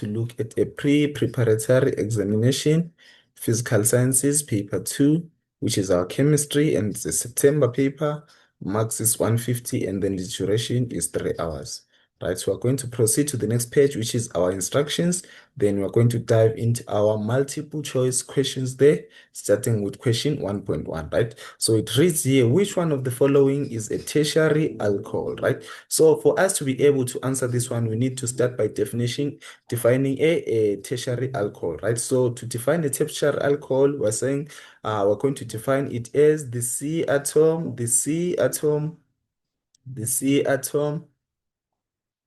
to look at a pre-preparatory examination, Physical Sciences, paper 2, which is our chemistry, and it's a September paper. Marks is 150, and then the duration is 3 hours. Right, so we're going to proceed to the next page, which is our instructions. Then we're going to dive into our multiple choice questions there, starting with question 1.1, right? So it reads here, which one of the following is a tertiary alcohol, right? So for us to be able to answer this one, we need to start by defining a tertiary alcohol, right? So to define a tertiary alcohol, we're saying we're going to define it as the C atom, the C atom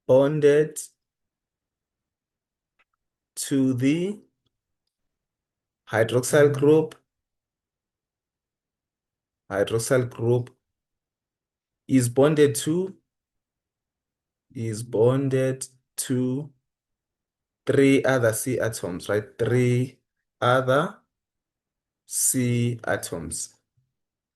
bonded to the hydroxyl group, hydroxyl group is bonded to three other C atoms, right? Three other C atoms.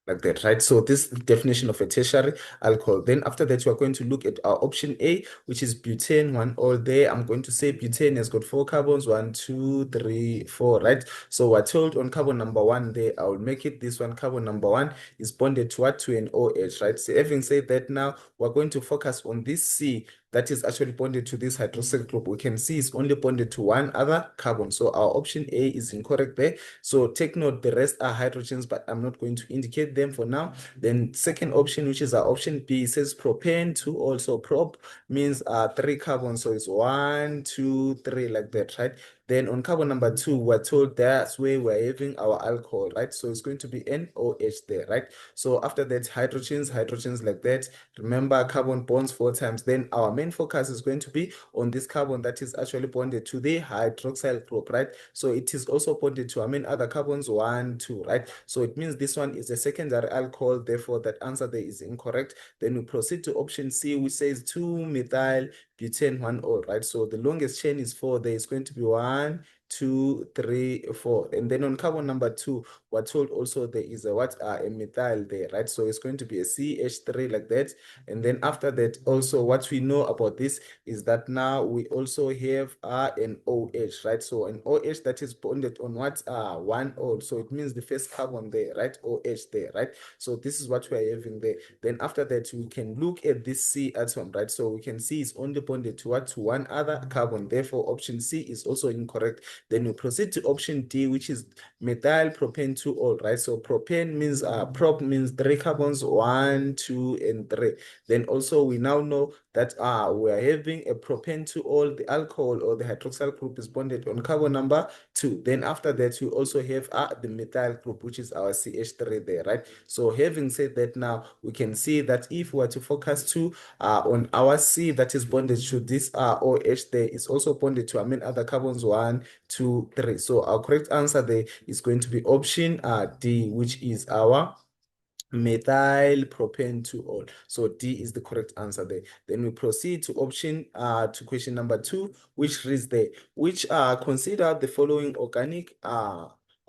Like that, right? So this is the definition of a tertiary alcohol. Then after that, we're going to look at our option A, which is butane, one all there. I'm going to say butane has got 4 carbons, 1, 2, 3, 4, right? So we're told on carbon number 1 there, I will make it this one. Carbon number 1 is bonded to what? To an OH, right? So having said that, now we're going to focus on this C that is actually bonded to this hydroxyl group. We can see it's only bonded to one other carbon. So our option A is incorrect there. So take note, the rest are hydrogens, but I'm not going to indicate them for now. Then second option, which is our option B, says propane 2. Also prop means 3 carbons. So it's 1, 2, 3 like that, right? Then on carbon number 2, we're told that's where we're having our alcohol, right? So it's going to be NOH there, right? So after that, hydrogens like that. Remember carbon bonds 4 times. Then our main focus is going to be on this carbon that is actually bonded to the hydroxyl group, right? So it is also bonded to, other carbons 1, 2, right? So it means this one is a secondary alcohol. Therefore, that answer there is incorrect. Then we proceed to option C, which says 2-methyl butane 1-ol, right? So the longest chain is 4. There is going to be 1, 2, 3, 4. And then on carbon number 2, we're told also there is a methyl there, right? So it's going to be a CH3 like that. And then after that, also what we know about this is that now we also have an OH, right? So an OH that is bonded on what? 1-ol. So it means the first carbon there, right? OH there, right? So this is what we are having there. Then after that, we can look at this C atom, right? So we can see it's only bonded to what? To one other carbon. Therefore, option C is also incorrect. Then we proceed to option D, which is methyl propane 2-ol, right? So propane means prop means 3 carbons, 1, 2, and 3. Then also we now know that we are having a propane 2-ol, the alcohol or the hydroxyl group is bonded on carbon number 2. Then after that, we also have the methyl group, which is our CH3 there, right? So having said that, now we can see that if we were to focus on our C that is bonded to this OH there, is also bonded to other carbons 1, 2, 3. So our correct answer there is going to be option D, which is our methyl propane 2-ol. So D is the correct answer there. Then we proceed to to question number 2, which reads there, which consider the following organic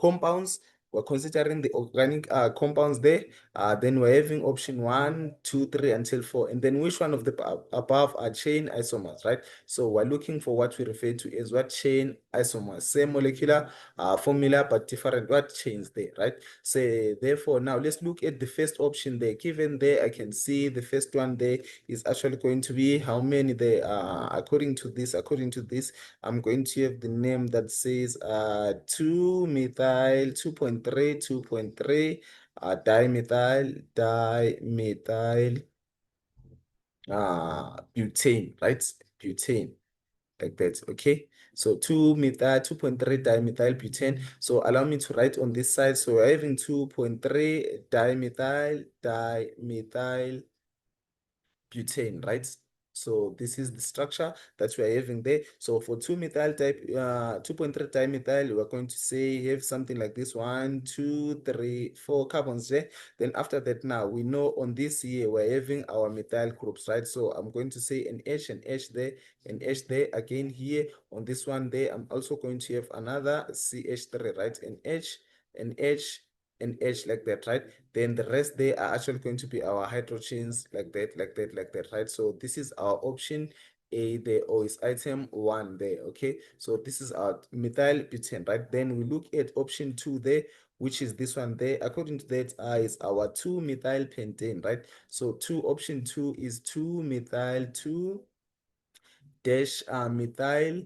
compounds. We're considering the organic compounds there. Then we're having option 1, 2, 3 until 4. And then which one of the above are chain isomers, right? So we're looking for what we refer to as what chain isomers. Same molecular formula, but different what chains there, right? So therefore, now let's look at the first option there. Given there, I can see the first one there is actually going to be how many there are. According to this, I'm going to have the name that says 2-methyl, 2.3, 2.3, dimethyl, butane, right? Butane, like that, okay? So 2-methyl, 2.3 dimethyl butane. So allow me to write on this side. So we're having 2.3 dimethyl butane, right? So this is the structure that we are having there. So for 2-methyl type, 2.3 dimethyl, we're going to say have something like this: 1, 2, 3, 4 carbons there. Then after that, now we know on this here we're having our methyl groups, right? So I'm going to say an H there, an H there. Again here on this one there, I'm also going to have another CH3, right? An H, an H like that, right? Then the rest they are actually going to be our hydrogens like that, right? So this is our option A there, or is item 1 there. Okay, so this is our methyl butane, right? Then we look at option 2 there, which is this one there. According to that, is our 2-methyl pentane, right? So option 2 is 2-methyl 2 dash methyl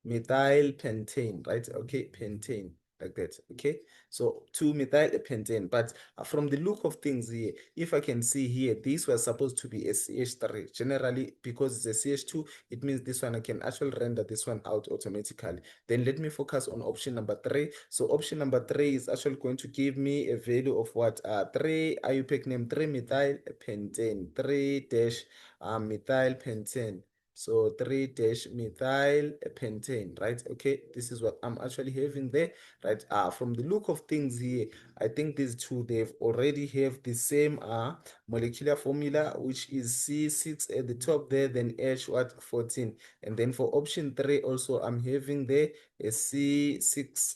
pentane, right? Okay, pentane, like that. Okay, so 2-methyl pentane. But from the look of things here, if I can see here, this was supposed to be a CH3. Generally, because it's a CH2, it means this one I can actually render this one out automatically. Then let me focus on option number 3. So option number 3 is actually going to give me a value of what? 3 IUPAC name, 3-methyl pentane, 3 dash methyl pentane. So 3-methyl pentane, right? Okay, this is what I'm actually having there, right? From the look of things here, I think these two, they've already have the same molecular formula, which is C6 at the top there, then H what 14. And then for option 3 also, I'm having there a C6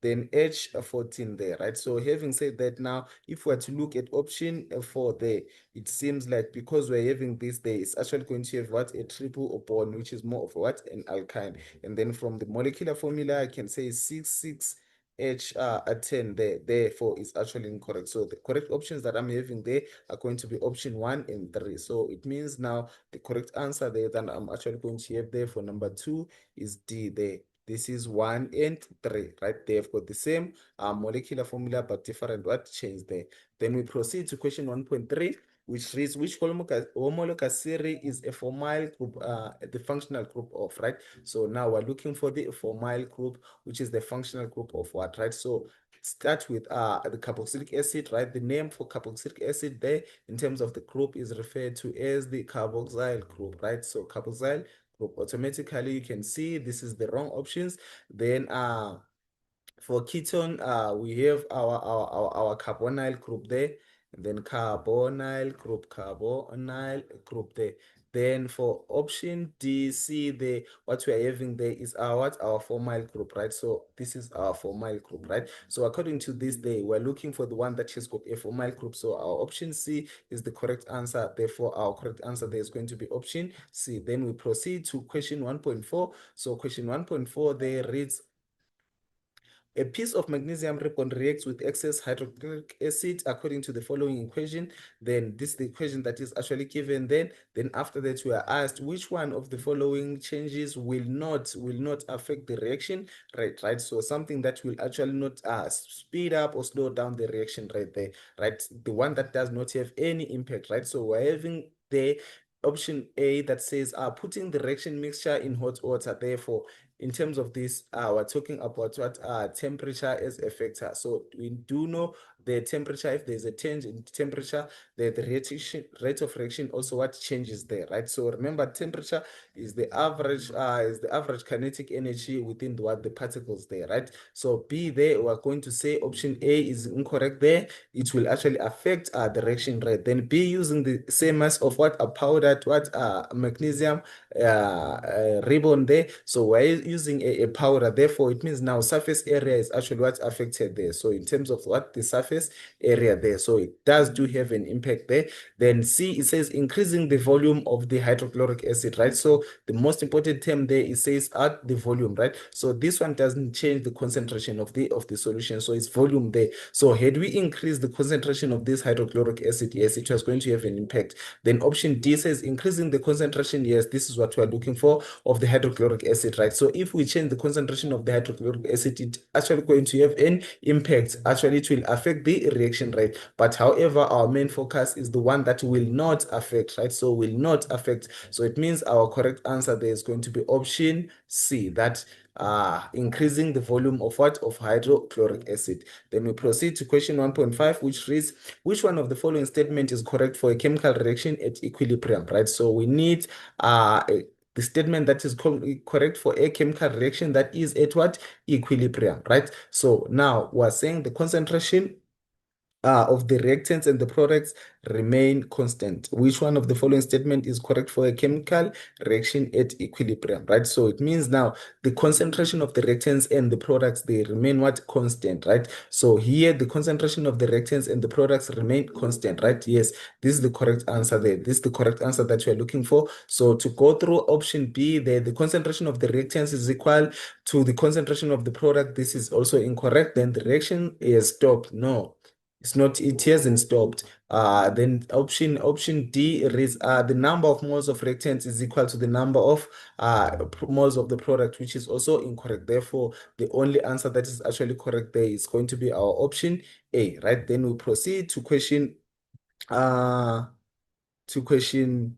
then H14 there, right? So having said that, now if we're to look at option 4 there, it seems like because we're having this there, it's actually going to have what? A triple bond, which is more of what? An alkyne. And then from the molecular formula, I can say 6 H at 10 there, therefore is actually incorrect. So the correct options that I'm having there are going to be option 1 and 3. So it means now the correct answer there that I'm actually going to have there for number 2 is D there. This is 1 and 3, right? They've got the same molecular formula, but different what change there. Then we proceed to question 1.3, which reads which homologous series is a formyl group, the functional group of, right? So now we're looking for the formyl group, which is the functional group of what, right? So start with the carboxylic acid, right? The name for carboxylic acid there in terms of the group is referred to as the carboxyl group, right? So carboxyl group, automatically you can see this is the wrong options. Then for ketone, we have our carbonyl group there, and then carbonyl group there. Then for option D, C, the what we are having there is our what? Our formyl group, right? So this is our formyl group, right? So according to this day, we're looking for the one that has got a formyl group. So our option C is the correct answer. Therefore, our correct answer there is going to be option C. Then we proceed to question 1.4. So question 1.4 there reads a piece of magnesium ribbon reacts with excess hydrochloric acid according to the following equation. Then this is the equation that is actually given then. Then after that, we are asked which one of the following changes will not affect the reaction rate, right? So something that will actually not speed up or slow down the reaction rate there, right? The one that does not have any impact, right? So we're having the option A that says putting the reaction mixture in hot water. Therefore, in terms of this, we're talking about what temperature as a factor. So we do know the temperature. If there's a change in temperature, the rate of reaction also what changes there, right? So remember, temperature is the average kinetic energy within the particles there, right? So B there, we're going to say option A is incorrect there. It will actually affect the reaction rate. Then B, using the same mass of what a powdered magnesium ribbon there. So we're using a powder, therefore it means now surface area is actually what's affected there. So in terms of what the surface area there, so it does do have an impact there. Then C, it says increasing the volume of the hydrochloric acid, right? So the most important term there, it says at the volume, right? So this one doesn't change the concentration of the solution, so it's volume there. So had we increased the concentration of this hydrochloric acid, yes, it was going to have an impact. Then option D says increasing the concentration, yes, this is what we're looking for, of the hydrochloric acid, right? So if we change the concentration of the hydrochloric acid, it's actually going to have an impact. Actually, it will affect the reaction rate. But however, our main focus is the one that will not affect, right? So will not affect. So it means our correct answer there is going to be option C, that increasing the volume of what? Of hydrochloric acid. Then we proceed to question 1.5, which reads, which one of the following statement is correct for a chemical reaction at equilibrium, right? So we need the statement that is correct for a chemical reaction that is at what? Equilibrium, right? So now we're saying the concentration of the reactants and the products remain constant. Which one of the following statement is correct for a chemical reaction at equilibrium, right? So it means now the concentration of the reactants and the products, they remain what? Constant, right? So here the concentration of the reactants and the products remain constant, right? Yes, this is the correct answer there. This is the correct answer that you're looking for. So to go through option B there, the concentration of the reactants is equal to the concentration of the product. This is also incorrect. Then the reaction is stopped. No, it's not, it hasn't stopped. Then option D is the number of moles of reactants is equal to the number of moles of the product, which is also incorrect. Therefore, the only answer that is actually correct there is going to be our option A, right? Then we proceed uh to question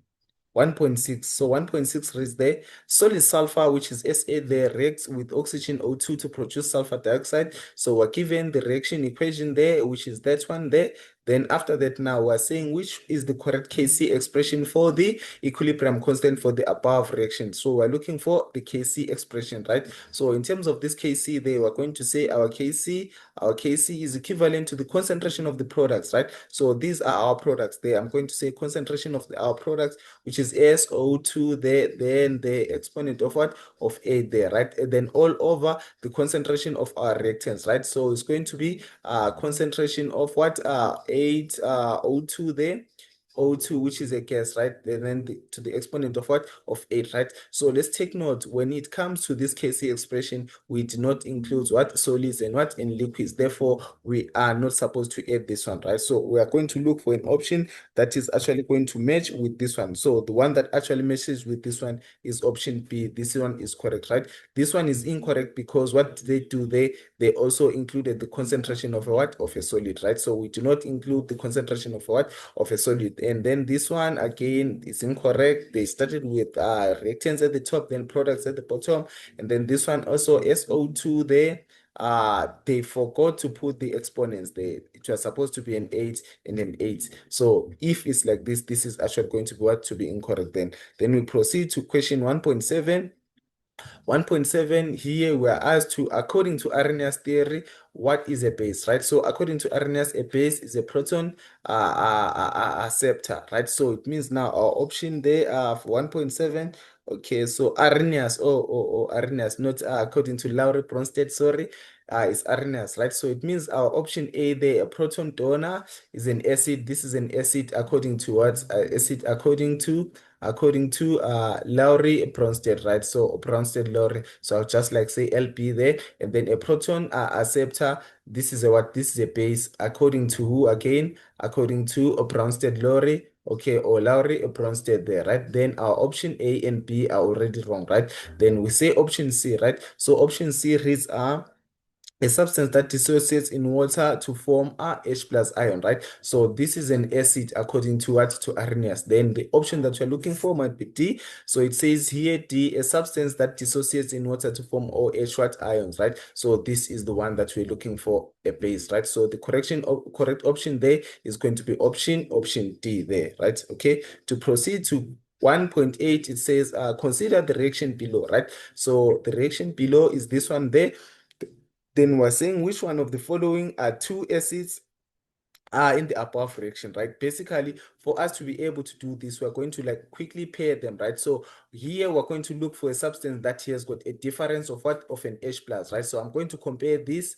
1.6. So 1.6 reads there, solid sulfur, which is SA there, reacts with oxygen O2 to produce sulfur dioxide. So we're given the reaction equation there, which is that one there. Then after that, now we're saying which is the correct Kc expression for the equilibrium constant for the above reaction. So we're looking for the Kc expression, right? So in terms of this Kc there, we're going to say our Kc is equivalent to the concentration of the products, right? So these are our products there. I'm going to say concentration of our products, which is SO2 there, then the exponent of what? Of 8 there, right? And then all over the concentration of our reactants, right? So it's going to be concentration of what? 8 O2 there. O2, which is a gas, right? And then to the exponent of what? Of 8, right? So let's take note, when it comes to this Kc expression, we do not include what? Solids and what? In liquids. Therefore, we are not supposed to add this one, right? So we are going to look for an option that is actually going to match with this one. So the one that actually matches with this one is option B. This one is correct, right? This one is incorrect because what they do, they also included the concentration of a what? Of a solid, right? So we do not include the concentration of a what? Of a solid. And then this one again is incorrect. They started with reactants at the top, then products at the bottom, and then this one also SO2 there. They forgot to put the exponents there. It was supposed to be an 8 and an 8. So if it's like this is actually going to be what? To be incorrect then. Then we proceed to question 1.7. 1.7 here we're asked to, according to Arrhenius theory, what is a base, right? So according to Arrhenius, a base is a proton acceptor, right? So it means now our option there for 1.7. Okay, so Arrhenius, Arrhenius, not according to Lowry Bronsted, sorry. It's Arrhenius, right? So it means our option A there, a proton donor is an acid. This is an acid according to what? Acid according to Lowry Bronsted, right? So Bronsted Lowry. So I'll just like say LP there, and then a proton acceptor. This is a what? This is a base according to who again? According to Bronsted Lowry. Okay, or Lowry Bronsted there, right? Then our option A and B are already wrong, right? Then we say option C, right? So option C reads a substance that dissociates in water to form a H plus ion, right? So this is an acid according to what? To Arrhenius. Then the option that you're looking for might be D. So it says here D, a substance that dissociates in water to form OH what ions, right? So this is the one that we're looking for, a base, right? So the correct option there is going to be option D there, right? Okay. To proceed to 1.8, it says consider the reaction below, right? So the reaction below is this one there. Then we're saying which one of the following are two acids in the above reaction, right? Basically, for us to be able to do this, we're going to like quickly pair them, right? So here we're going to look for a substance that has got a difference of what? Of an H plus, right? So I'm going to compare this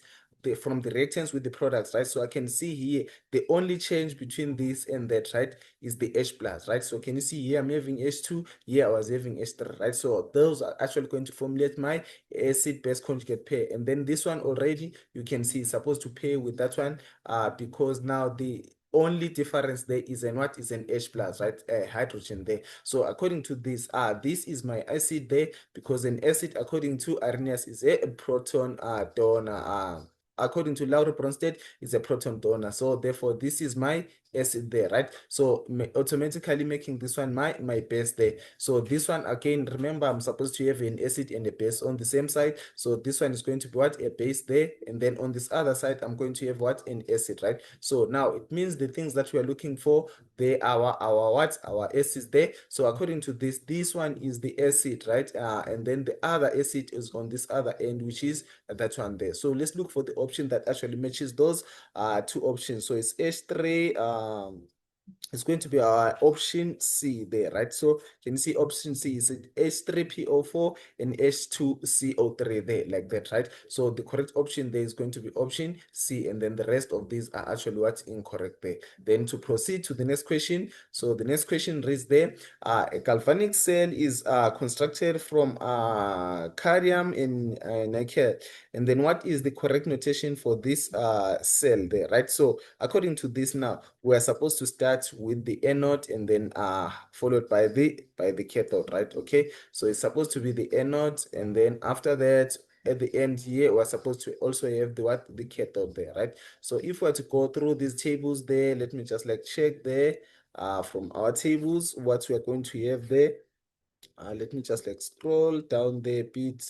from the reactants with the products, right? So I can see here the only change between this and that, right, is the H plus, right? So can you see here I'm having H2, here I was having H3, right? So those are actually going to formulate my acid-base conjugate pair. And then this one already, you can see it's supposed to pair with that one because now the only difference there is an what? Is an H plus, right? Hydrogen there. So according to this is my acid there, because an acid according to Arrhenius is a proton donor. According to Laura Bronsted, is a proton donor. So therefore, this is my acid there, right? So automatically making this one my base there. So this one again, remember I'm supposed to have an acid and a base on the same side. So this one is going to be what? A base there. And then on this other side, I'm going to have what? An acid, right? So now it means the things that we are looking for, they our what? Our acids there. So according to this one is the acid, right? And then the other acid is on this other end, which is that one there. So let's look for the option that actually matches those two options. So it's H3, it's going to be our option C there, right? So can you see option C is H3PO4 and H2CO3 there, like that, right? So the correct option there is going to be option C, and then the rest of these are actually what's incorrect there. Then to proceed to the next question, so the next question reads there, a galvanic cell is constructed from cadmium and nickel, and then what is the correct notation for this cell there, right? So according to this now, we are supposed to start with the anode and then followed by the cathode, right? Okay, so it's supposed to be the anode, and then after that at the end here we're supposed to also have the cathode there, right? So if we're to go through these tables there, let me just like check there from our tables what we are going to have there. Let me just like scroll down there a bit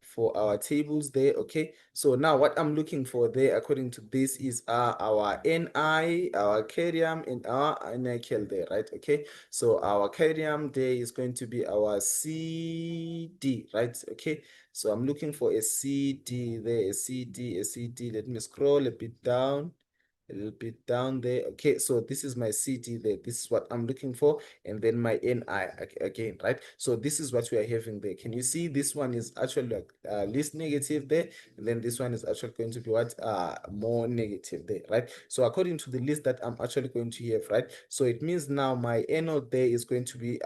for our tables there. Okay, so now what I'm looking for there according to this is our Ni, our cadmium, and our nickel there, right? Okay, so our cadmium there is going to be our Cd, right? Okay, so I'm looking for a Cd there, a Cd. Let me scroll a bit down, a little bit down there. Okay, so this is my Cd there. This is what I'm looking for, and then my Ni again, right? So this is what we are having there. Can you see this one is actually like least negative there, and then this one is actually going to be what more negative there, right? So according to the list that I'm actually going to have, right? So it means now my anode there is going to be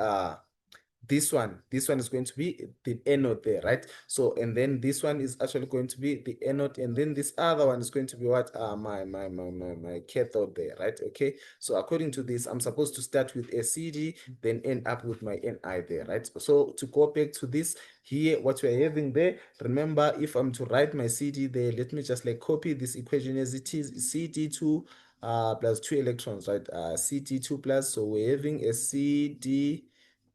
this one is going to be the anode there, right? So and then this one is actually going to be the anode, and then this other one is going to be what my cathode there, right? Okay, so according to this, I'm supposed to start with a Cd, then end up with my Ni there, right? So to go back to this here, what we're having there, remember, if I'm to write my Cd there, let me just like copy this equation as it is. Cd2 plus 2 electrons, right? Cd2 plus, so we're having a Cd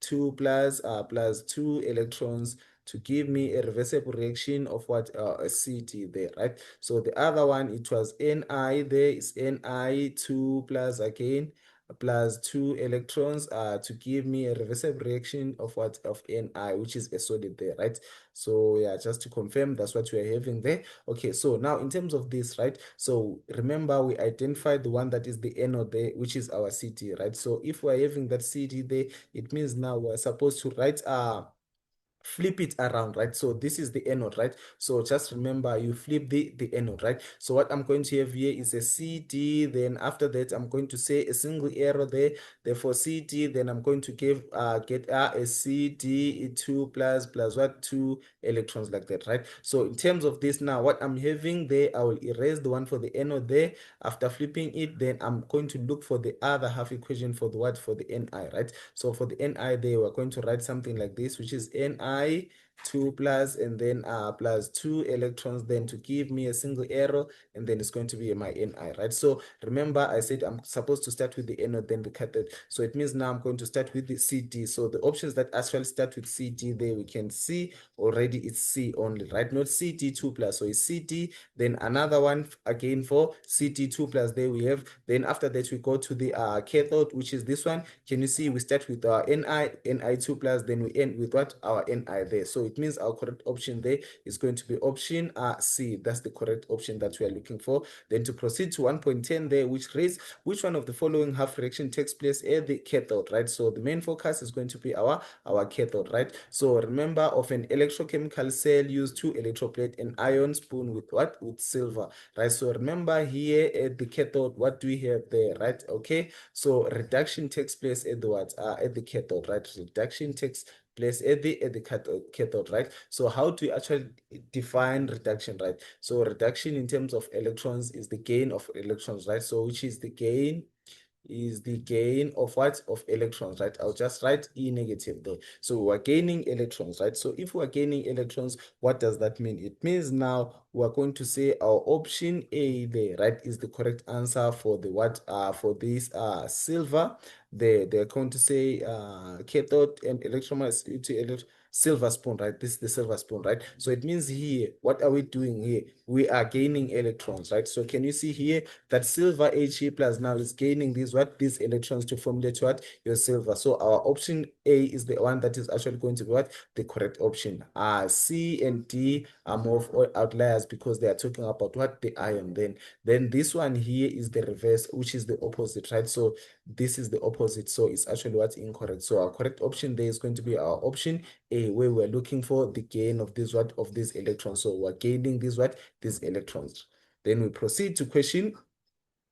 2 plus 2 electrons to give me a reversible reaction of what a Cd there, right? So the other one, it was Ni, there is Ni2 plus again plus 2 electrons to give me a reversible reaction of what of Ni, which is a solid there, right? So yeah, just to confirm, that's what we are having there. Okay, so now in terms of this, right? So remember, we identified the one that is the anode there, which is our Cd, right? So if we're having that Cd there, it means now we're supposed to write flip it around, right? So this is the anode, right? So just remember, you flip the anode, right? So what I'm going to have here is a Cd, then after that I'm going to say a single arrow there, therefore Cd, then I'm going to get a Cd2 plus what 2 electrons, like that, right? So in terms of this now, what I'm having there, I will erase the one for the anode there. After flipping it, then I'm going to look for the other half equation for the what, for the Ni, right? So for the Ni there, we're going to write something like this, which is Ni 2 plus, and then plus 2 electrons, then to give me a single arrow, and then it's going to be my Ni, right? So remember, I said I'm supposed to start with the anode, then the cathode. So it means now I'm going to start with the Cd. So the options that actually start with Cd there, we can see already it's C only, right? Not Cd2 plus. So it's Cd, then another one again for Cd2 plus there we have. Then after that, we go to the cathode, which is this one. Can you see we start with our Ni2 plus, then we end with what? Our Ni there. So it means our correct option there is going to be option C. That's the correct option that we are looking for. Then to proceed to 1.10 there, which reads, which one of the following half reaction takes place at the cathode, right? So the main focus is going to be our cathode, right? So remember, of an electrochemical cell, use 2 electroplate and ion spoon with what? With silver, right? So remember here at the cathode, what do we have there, right? Okay, so reduction takes place at the what? At the cathode, right? Reduction takes place at the cathode, right? So how do we actually define reduction, right? So reduction in terms of electrons is the gain of electrons, right? So which is the gain is the gain of what? Of electrons, right? I'll just write E negative there. So we're gaining electrons, right? So if we're gaining electrons, what does that mean? It means now we're going to say our option A there, right, is the correct answer for the what? For this silver. They're going to say cathode and electromagnetic silver spoon, right? This is the silver spoon, right? So it means here, what are we doing here? We are gaining electrons, right? So can you see here that silver He plus now is gaining these what? These electrons to formulate what? Your silver. So our option A is the one that is actually going to be what? The correct option. C and D are more of outliers because they are talking about what? The ion. Then this one here is the reverse, which is the opposite, right? So this is the opposite. So it's actually what's incorrect. So our correct option there is going to be our option A, where we're looking for the gain of this what? Of these electrons. So we're gaining these what? These electrons. Then we proceed to question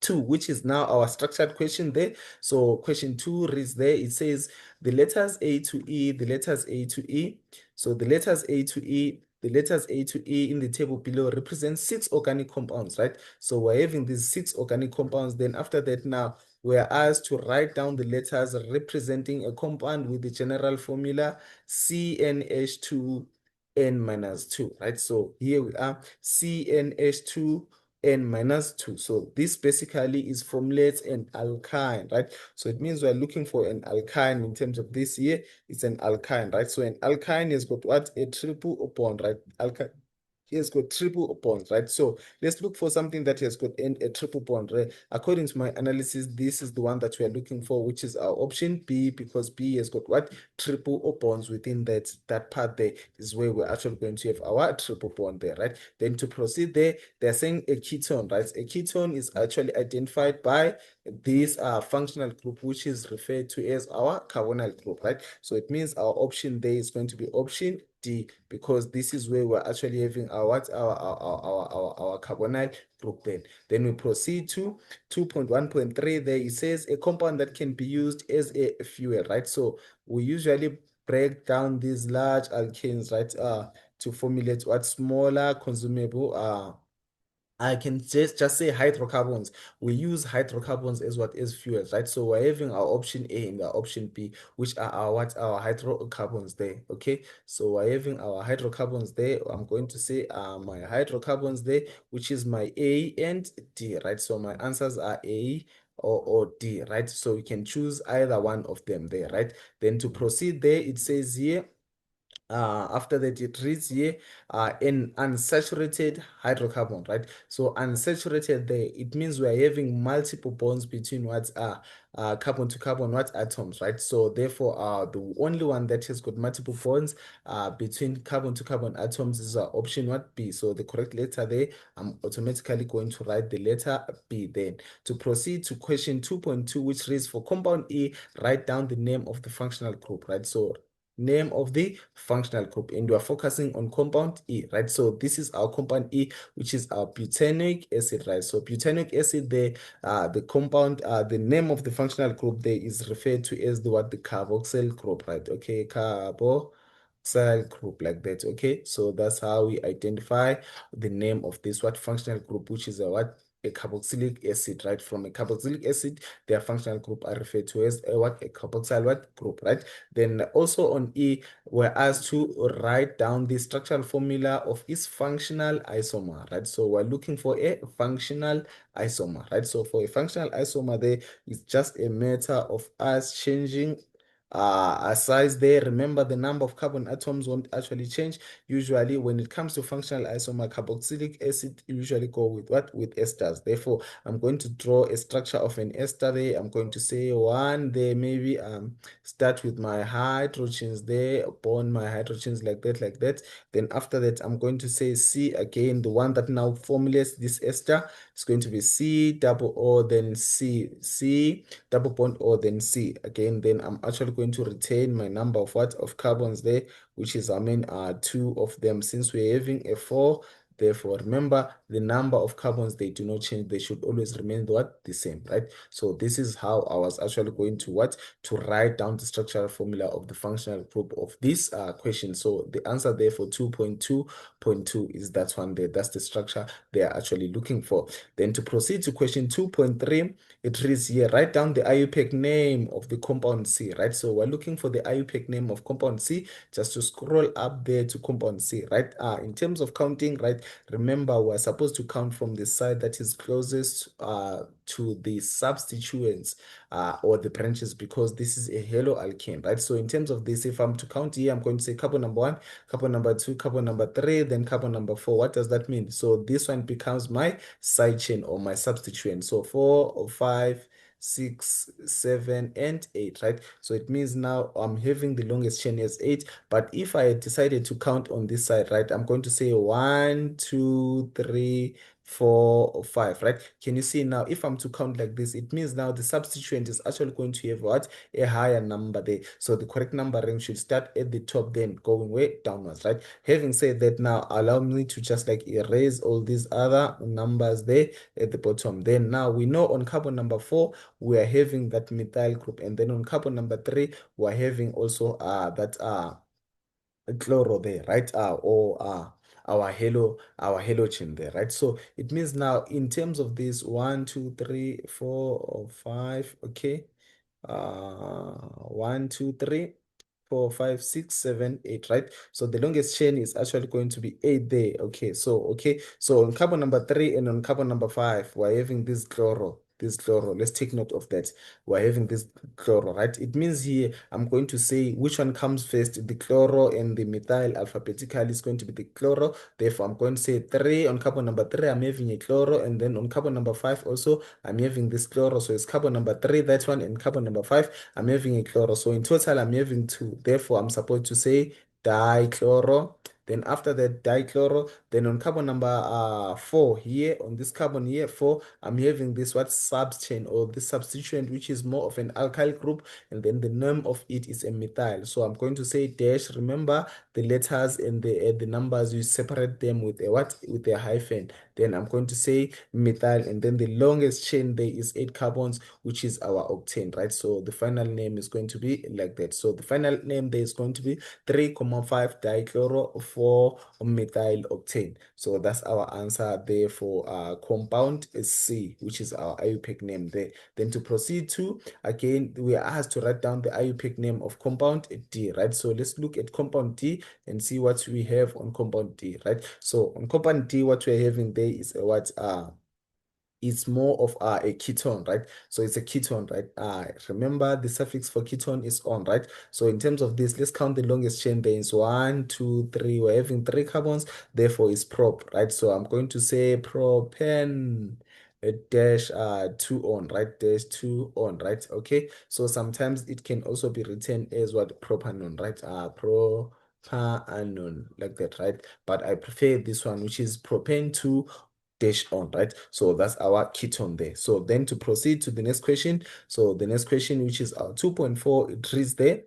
2, which is now our structured question there. So question 2 reads there, it says the letters A to E, the letters A to E. So the letters A to E, the letters A to E in the table below represent 6 organic compounds, right? So we're having these 6 organic compounds. Then after that now, we're asked to write down the letters representing a compound with the general formula CnH2 N minus 2, right? So here we are, CnH2 N minus 2. So this basically is formulates an alkyne, right? So it means we're looking for an alkyne in terms of this here. It's an alkyne, right? So an alkyne has got what? A triple bond, right? Alkyne he has got triple bonds, right? So let's look for something that has got a triple bond, right? According to my analysis, this is the one that we are looking for, which is our option B, because B has got what? Triple bonds within that part there is where we're actually going to have our triple bond there, right? Then to proceed there, they're saying a ketone, right? A ketone is actually identified by this functional group, which is referred to as our carbonyl group, right? So it means our option there is going to be option D, because this is where we're actually having our what? Our carbonyl group then. Then we proceed to 2.1.3 there. It says a compound that can be used as a fuel, right? So we usually break down these large alkanes, right? To formulate what? Smaller consumable I can just say hydrocarbons. We use hydrocarbons as what? As fuels, right? So we're having our option A and our option B, which are our what? Our hydrocarbons there. Okay. So we're having our hydrocarbons there. I'm going to say my hydrocarbons there, which is my A and D, right? So my answers are A or D, right? So you can choose either one of them there, right? Then to proceed there, it says here after that it reads here an unsaturated hydrocarbon, right? So unsaturated there, it means we are having multiple bonds between what carbon to carbon what atoms, right? So therefore the only one that has got multiple bonds between carbon to carbon atoms is option what? B. So the correct letter there, I'm automatically going to write the letter B. Then to proceed to question 2.2, which reads for compound E, write down the name of the functional group, right? So name of the functional group, and we are focusing on compound E, right? So this is our compound E, which is our butanoic acid, right? So butanoic acid there, the compound, the name of the functional group there is referred to as the what? The carboxyl group, right? Okay, carboxyl group, like that. Okay, so that's how we identify the name of this what? Functional group, which is a what? A carboxylic acid, right? From a carboxylic acid, their functional group are referred to as a what? A carboxyl what? Group, right? Then also on E, we're asked to write down the structural formula of its functional isomer, right? So we're looking for a functional isomer, right? So for a functional isomer there, it's just a matter of us changing a size there. Remember, the number of carbon atoms won't actually change. Usually when it comes to functional isomer, carboxylic acid usually go with what? With esters. Therefore, I'm going to draw a structure of an ester there. I'm going to say one there, maybe start with my hydrogens there, bond my hydrogens like that, like that. Then after that, I'm going to say C again, the one that now formulates this ester. It's going to be C double O, then C double bond O, then C again. Then I'm actually going to retain my number of what? Of carbons there, which is, I mean, two of them. Since we're having a four, Therefore, remember the number of carbons, they do not change. They should always remain what? The same, right? So this is how I was actually going to what? To write down the structural formula of the functional group of this question. So the answer there for 2.2.2 is that one there. That's the structure they are actually looking for. Then to proceed to question 2.3, it reads here, write down the IUPAC name of the compound C, right? So we're looking for the IUPAC name of compound C, just to scroll up there to compound C, right? In terms of counting, right, remember we're supposed to count from the side that is closest to the substituents or the branches, because this is a haloalkane, right? So in terms of this, if I'm to count here, I'm going to say carbon number 1, carbon number 2, carbon number 3, then carbon number 4. What does that mean? So this one becomes my side chain or my substituent. So 4 or 5, 6, 7, and 8, right? So it means now I'm having the longest chain as 8. But if I decided to count on this side, right, I'm going to say 1, 2, 3, 4, or 5, right? Can you see now, if I'm to count like this, it means now the substituent is actually going to have what? A higher number there. So the correct numbering should start at the top, then going way downwards, right? Having said that, now allow me to just like erase all these other numbers there at the bottom. Then now we know on carbon number 4, we are having that methyl group, and then on carbon number 3, we're having also that chloro there, right? Or our halogen there, right? So it means now in terms of this 1, 2, 3, 4, or 5, okay. 1, 2, 3, 4, 5, 6, 7, 8, right? So the longest chain is actually going to be 8 there. Okay, so on carbon number 3 and on carbon number 5, we're having this chloro. This chloro, let's take note of that. We're having this chloro, right? It means here I'm going to say which one comes first, the chloro and the methyl alphabetically is going to be the chloro. Therefore, I'm going to say 3 on carbon number 3, I'm having a chloro, and then on carbon number 5 also, I'm having this chloro. So it's carbon number 3, that one, and carbon number 5, I'm having a chloro. So in total, I'm having 2. Therefore, I'm supposed to say dichloro. Then after that dichloro, then on carbon number 4 here, on this carbon here, 4, I'm having this what subchain or this substituent, which is more of an alkyl group, and then the name of it is a methyl. So I'm going to say dash. Remember the letters and the numbers, you separate them with a what? With a hyphen. Then I'm going to say methyl, and then the longest chain there is 8 carbons, which is our octane, right? So the final name is going to be like that. So the final name there is going to be 3,5 dichloro 4 methyl octane. So that's our answer there for compound C, which is our IUPAC name there. Then to proceed to, again, we are asked to write down the IUPAC name of compound D, right? So let's look at compound D and see what we have on compound D, right? So on compound D, what we're having there is what it's more of a ketone, right? So it's a ketone, right? Remember the suffix for ketone is on, right? So in terms of this, let's count the longest chain there is 1, 2, 3. We're having 3 carbons, therefore it's prop, right? So I'm going to say propane dash 2 on, right? Dash 2 on, right? Okay. So sometimes it can also be written as what? Propanone, right? Propanone, like that, right? But I prefer this one, which is propane 2 dash on, right? So that's our ketone there. So then to proceed to the next question. So the next question, which is our 2.4, it reads there.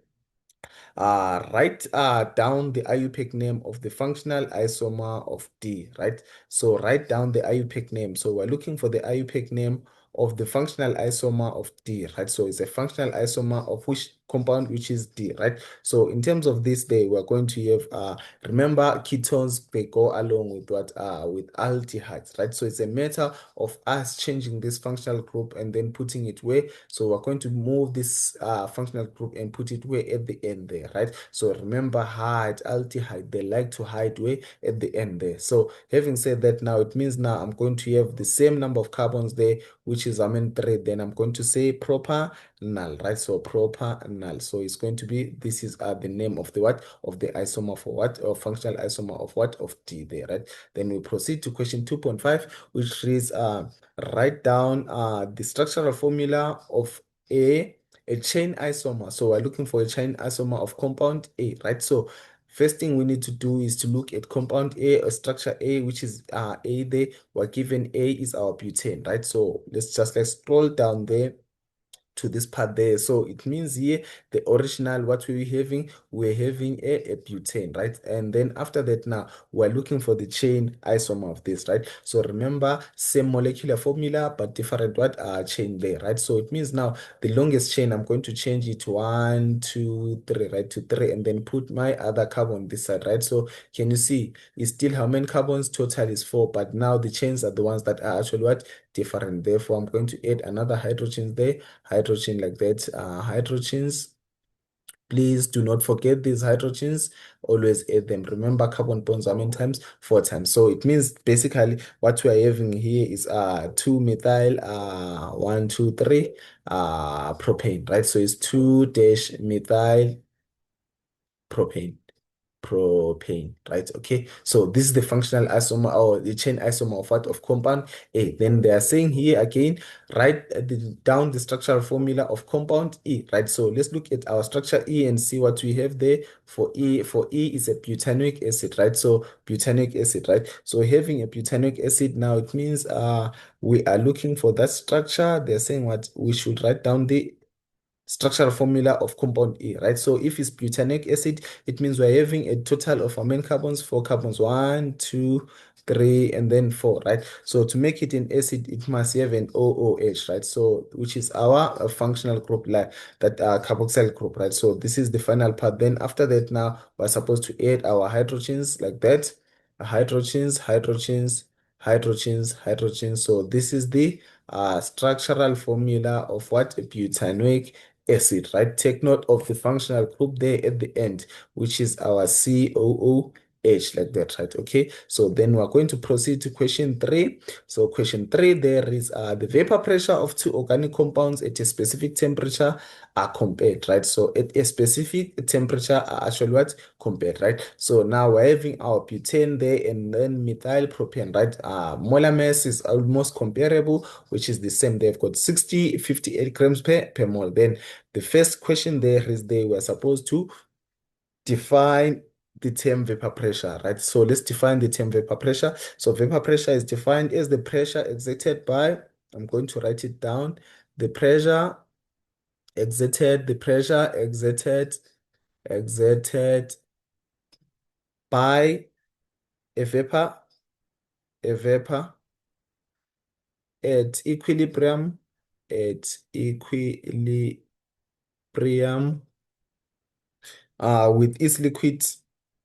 Write down the IUPAC name of the functional isomer of D, right? So write down the IUPAC name. So we're looking for the IUPAC name of the functional isomer of D, right? So it's a functional isomer of which compound, which is D, right? So in terms of this day, we're going to have remember ketones, they go along with what with aldehydes, right? So it's a matter of us changing this functional group and then putting it where. So we're going to move this functional group and put it where at the end there, right? So remember hide aldehyde, they like to hide where at the end there. So having said that, now it means now I'm going to have the same number of carbons there, which is 3. Then I'm going to say proper null, right? So proper null. So it's going to be, this is the name of the what? Of the isomer for what? Or functional isomer of what? Of D there, right? Then we proceed to question 2.5, which reads write down the structural formula of a chain isomer. So we're looking for a chain isomer of compound A, right? So first thing we need to do is to look at compound A or structure A, which is A there. We're given A is our butane, right? So let's just like scroll down there to this part there. So it means here the original what we're having a butane, right? And then after that now we're looking for the chain isomer of this, right? So remember, same molecular formula but different what chain there, right? So it means now the longest chain I'm going to change it to 1, 2, 3, right? To 3, and then put my other carbon this side, right? So can you see it's still how many carbons? Total is 4, but now the chains are the ones that are actually what different. Therefore I'm going to add another hydrogen there, hydrogen like that, hydrogens. Please do not forget these hydrogens. Always add them. Remember, carbon bonds how many times? 4 times. So it means basically what we are having here is 2 methyl 1, 2, 3 propane, right? So it's 2 dash methyl propane, right? Okay, so this is the functional isomer or the chain isomer of what? Of compound A. Then they are saying here again, write down the structural formula of compound E, right? So let's look at our structure E and see what we have there. For E is a butanoic acid, right? So butanoic acid, right? So having a butanoic acid now, it means we are looking for that structure. They're saying what we should write down the structural formula of compound E, right? So if it's butanic acid, it means we're having a total of how many carbons? 4 carbons. 1, 2, 3, and then 4, right? So to make it an acid, it must have an OOH, right? So which is our functional group, like that carboxyl group, right? So this is the final part. Then after that, now we're supposed to add our hydrogens like that. Hydrogens. So this is the structural formula of what? Butanoic acid, right? Take note of the functional group there at the end, which is our COOH, like that, right? Okay, so then we're going to proceed to question 3. So question 3, there is the vapor pressure of two organic compounds at a specific temperature are compared, right? So at a specific temperature are actually what? Compared, right? So now we're having our butane there and then methyl propane, right? Molar mass is almost comparable, which is the same. They've got 60, 58 grams per mole. Then the first question there is they were supposed to define the term vapor pressure, right? So let's define the term vapor pressure. So vapor pressure is defined as the pressure exerted by, I'm going to write it down, the pressure exerted by a vapor, a vapor at equilibrium, at equilibrium with its liquid,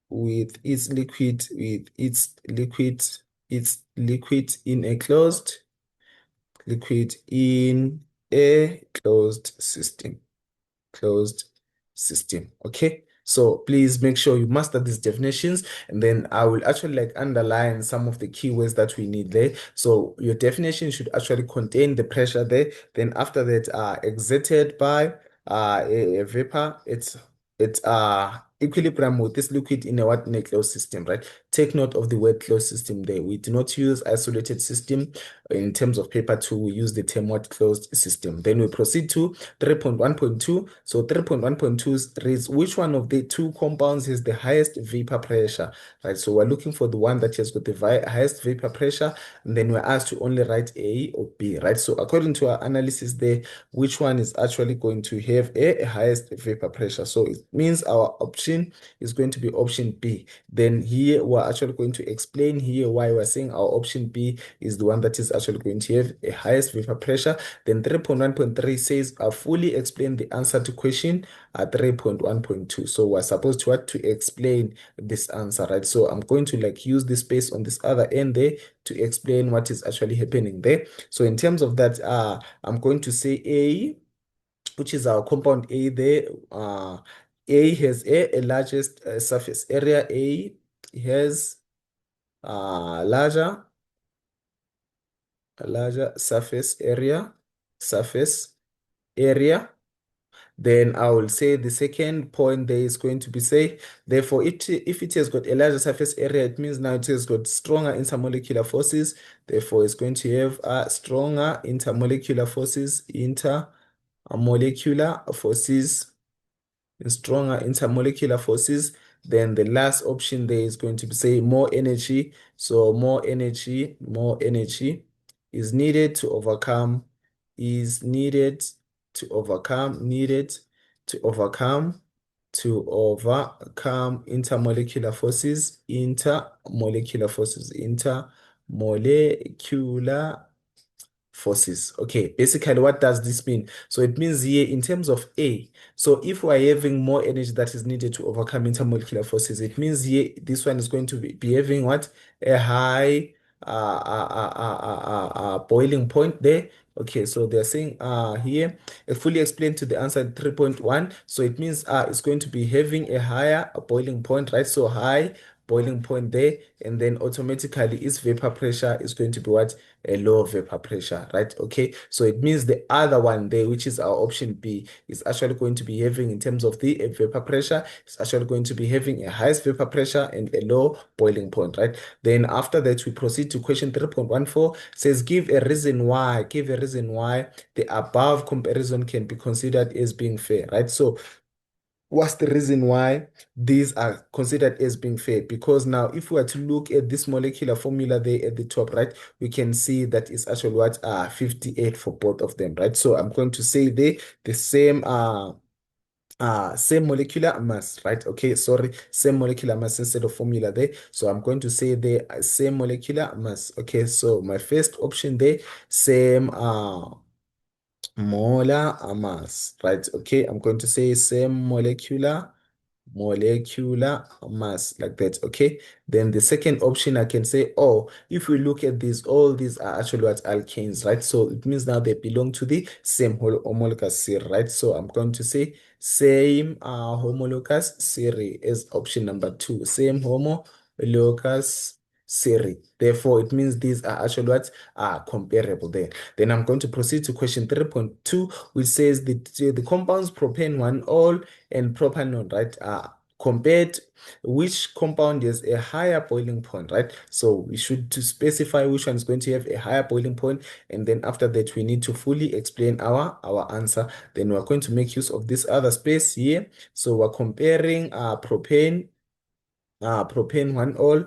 its liquid in a closed system. Closed system. Okay, so please make sure you master these definitions, and then I will actually like underline some of the keywords that we need there. So your definition should actually contain the pressure there. Then after that, exerted by a vapor, it's equilibrium with this liquid in a what? In a closed system, right? Take note of the word closed system there. We do not use isolated system in terms of paper 2. We use the term what? Closed system. Then we proceed to 3.1.2. So 3.1.2 reads which one of the two compounds has the highest vapor pressure, right? So we're looking for the one that has got the highest vapor pressure, and then we're asked to only write A or B, right? So according to our analysis there, which one is actually going to have a highest vapor pressure? So it means our option is going to be option B. Then here we're actually going to explain here why we're saying our option B is the one that is actually going to have a highest vapor pressure. Then 3.1.3 says I fully explain the answer to question 3.1.2. So we're supposed to what? To explain this answer, right? So I'm going to like use this space on this other end there to explain what is actually happening there. So in terms of that, I'm going to say A, which is our compound A there. A has a largest surface area. A has a larger surface area. Then I will say the second point there is going to be say, therefore, if it has got a larger surface area, it means now it has got stronger intermolecular forces. Therefore, it's going to have stronger intermolecular forces, stronger intermolecular forces. Then the last option there is going to be say more energy. So more energy is needed to overcome, is needed to overcome, needed to overcome, intermolecular forces, intermolecular forces. Okay, basically, what does this mean? So it means here in terms of A, so if we are having more energy that is needed to overcome intermolecular forces, it means here this one is going to be having what? A high boiling point there. Okay, so they're saying here, fully explained to the answer 3.1. So it means it's going to be having a higher boiling point, right? So high boiling point there, and then automatically its vapor pressure is going to be what? A low vapor pressure, right? Okay, so it means the other one there, which is our option B, is actually going to be having, in terms of the vapor pressure, it's actually going to be having a highest vapor pressure and a low boiling point, right? Then after that, we proceed to question 3.14. Says give a reason why, the above comparison can be considered as being fair, right? So what's the reason why these are considered as being fair? Because now, if we were to look at this molecular formula there at the top, right, we can see that it's actually what 58 for both of them, right? So I'm going to say the same molecular mass, right? Okay, sorry, same molecular mass instead of formula there. So I'm going to say the same molecular mass. Okay, so my first option there, same molar mass, right? Okay, I'm going to say same molecular mass, like that. Okay, then the second option I can say, oh, if we look at these, all these are actually what? Alkanes, right? So it means now they belong to the same homologous series, right? So I'm going to say same homologous series as option number 2, same homologous series. Therefore it means these are actually what are comparable there. Then I'm going to proceed to question 3.2, which says the compounds propane 1-ol and propanol, right, compared, which compound has a higher boiling point, right? So we should to specify which one is going to have a higher boiling point, and then after that we need to fully explain our answer. Then we're going to make use of this other space here. So we're comparing propane 1-ol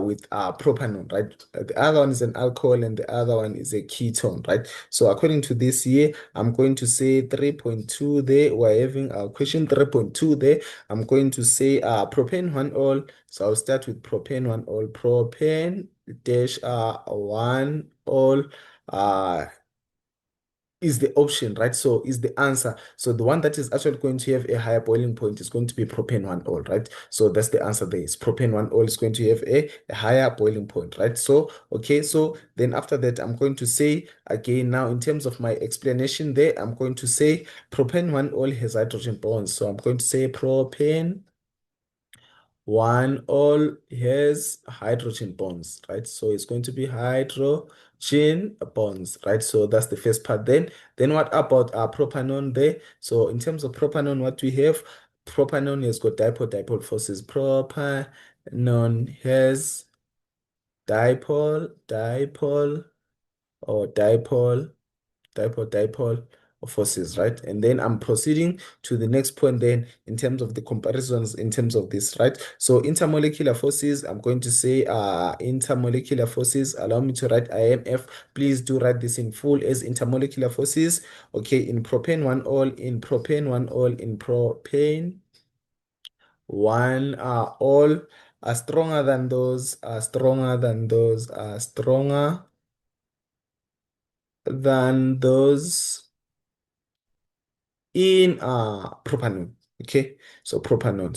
with propanol, right? The other one is an alcohol and the other one is a ketone, right? So according to this here, I'm going to say 3.2 there. We're having question 3.2 there. I'm going to say propane 1-ol. So I'll start with propane 1-ol. Propane dash 1-ol is the option, right? So is the answer. So the one that is actually going to have a higher boiling point is going to be propane 1-ol, right? So that's the answer there. Is propane 1-ol is going to have a higher boiling point, right? So, okay, so then after that, I'm going to say again now in terms of my explanation there, I'm going to say propane 1-ol has hydrogen bonds. So I'm going to say propane 1-ol has hydrogen bonds, right? So it's going to be hydrogen bonds, right? So that's the first part. Then what about propanol there? So in terms of propanol, what we have, propanol has got dipole forces. Propanol has dipole or dipole forces, right? And then I'm proceeding to the next point then in terms of the comparisons in terms of this, right? So intermolecular forces, I'm going to say intermolecular forces. Allow me to write IMF. Please do write this in full as intermolecular forces. Okay, in propane 1-ol, in propane 1-ol are stronger than those, in propanol. Okay, so propanol,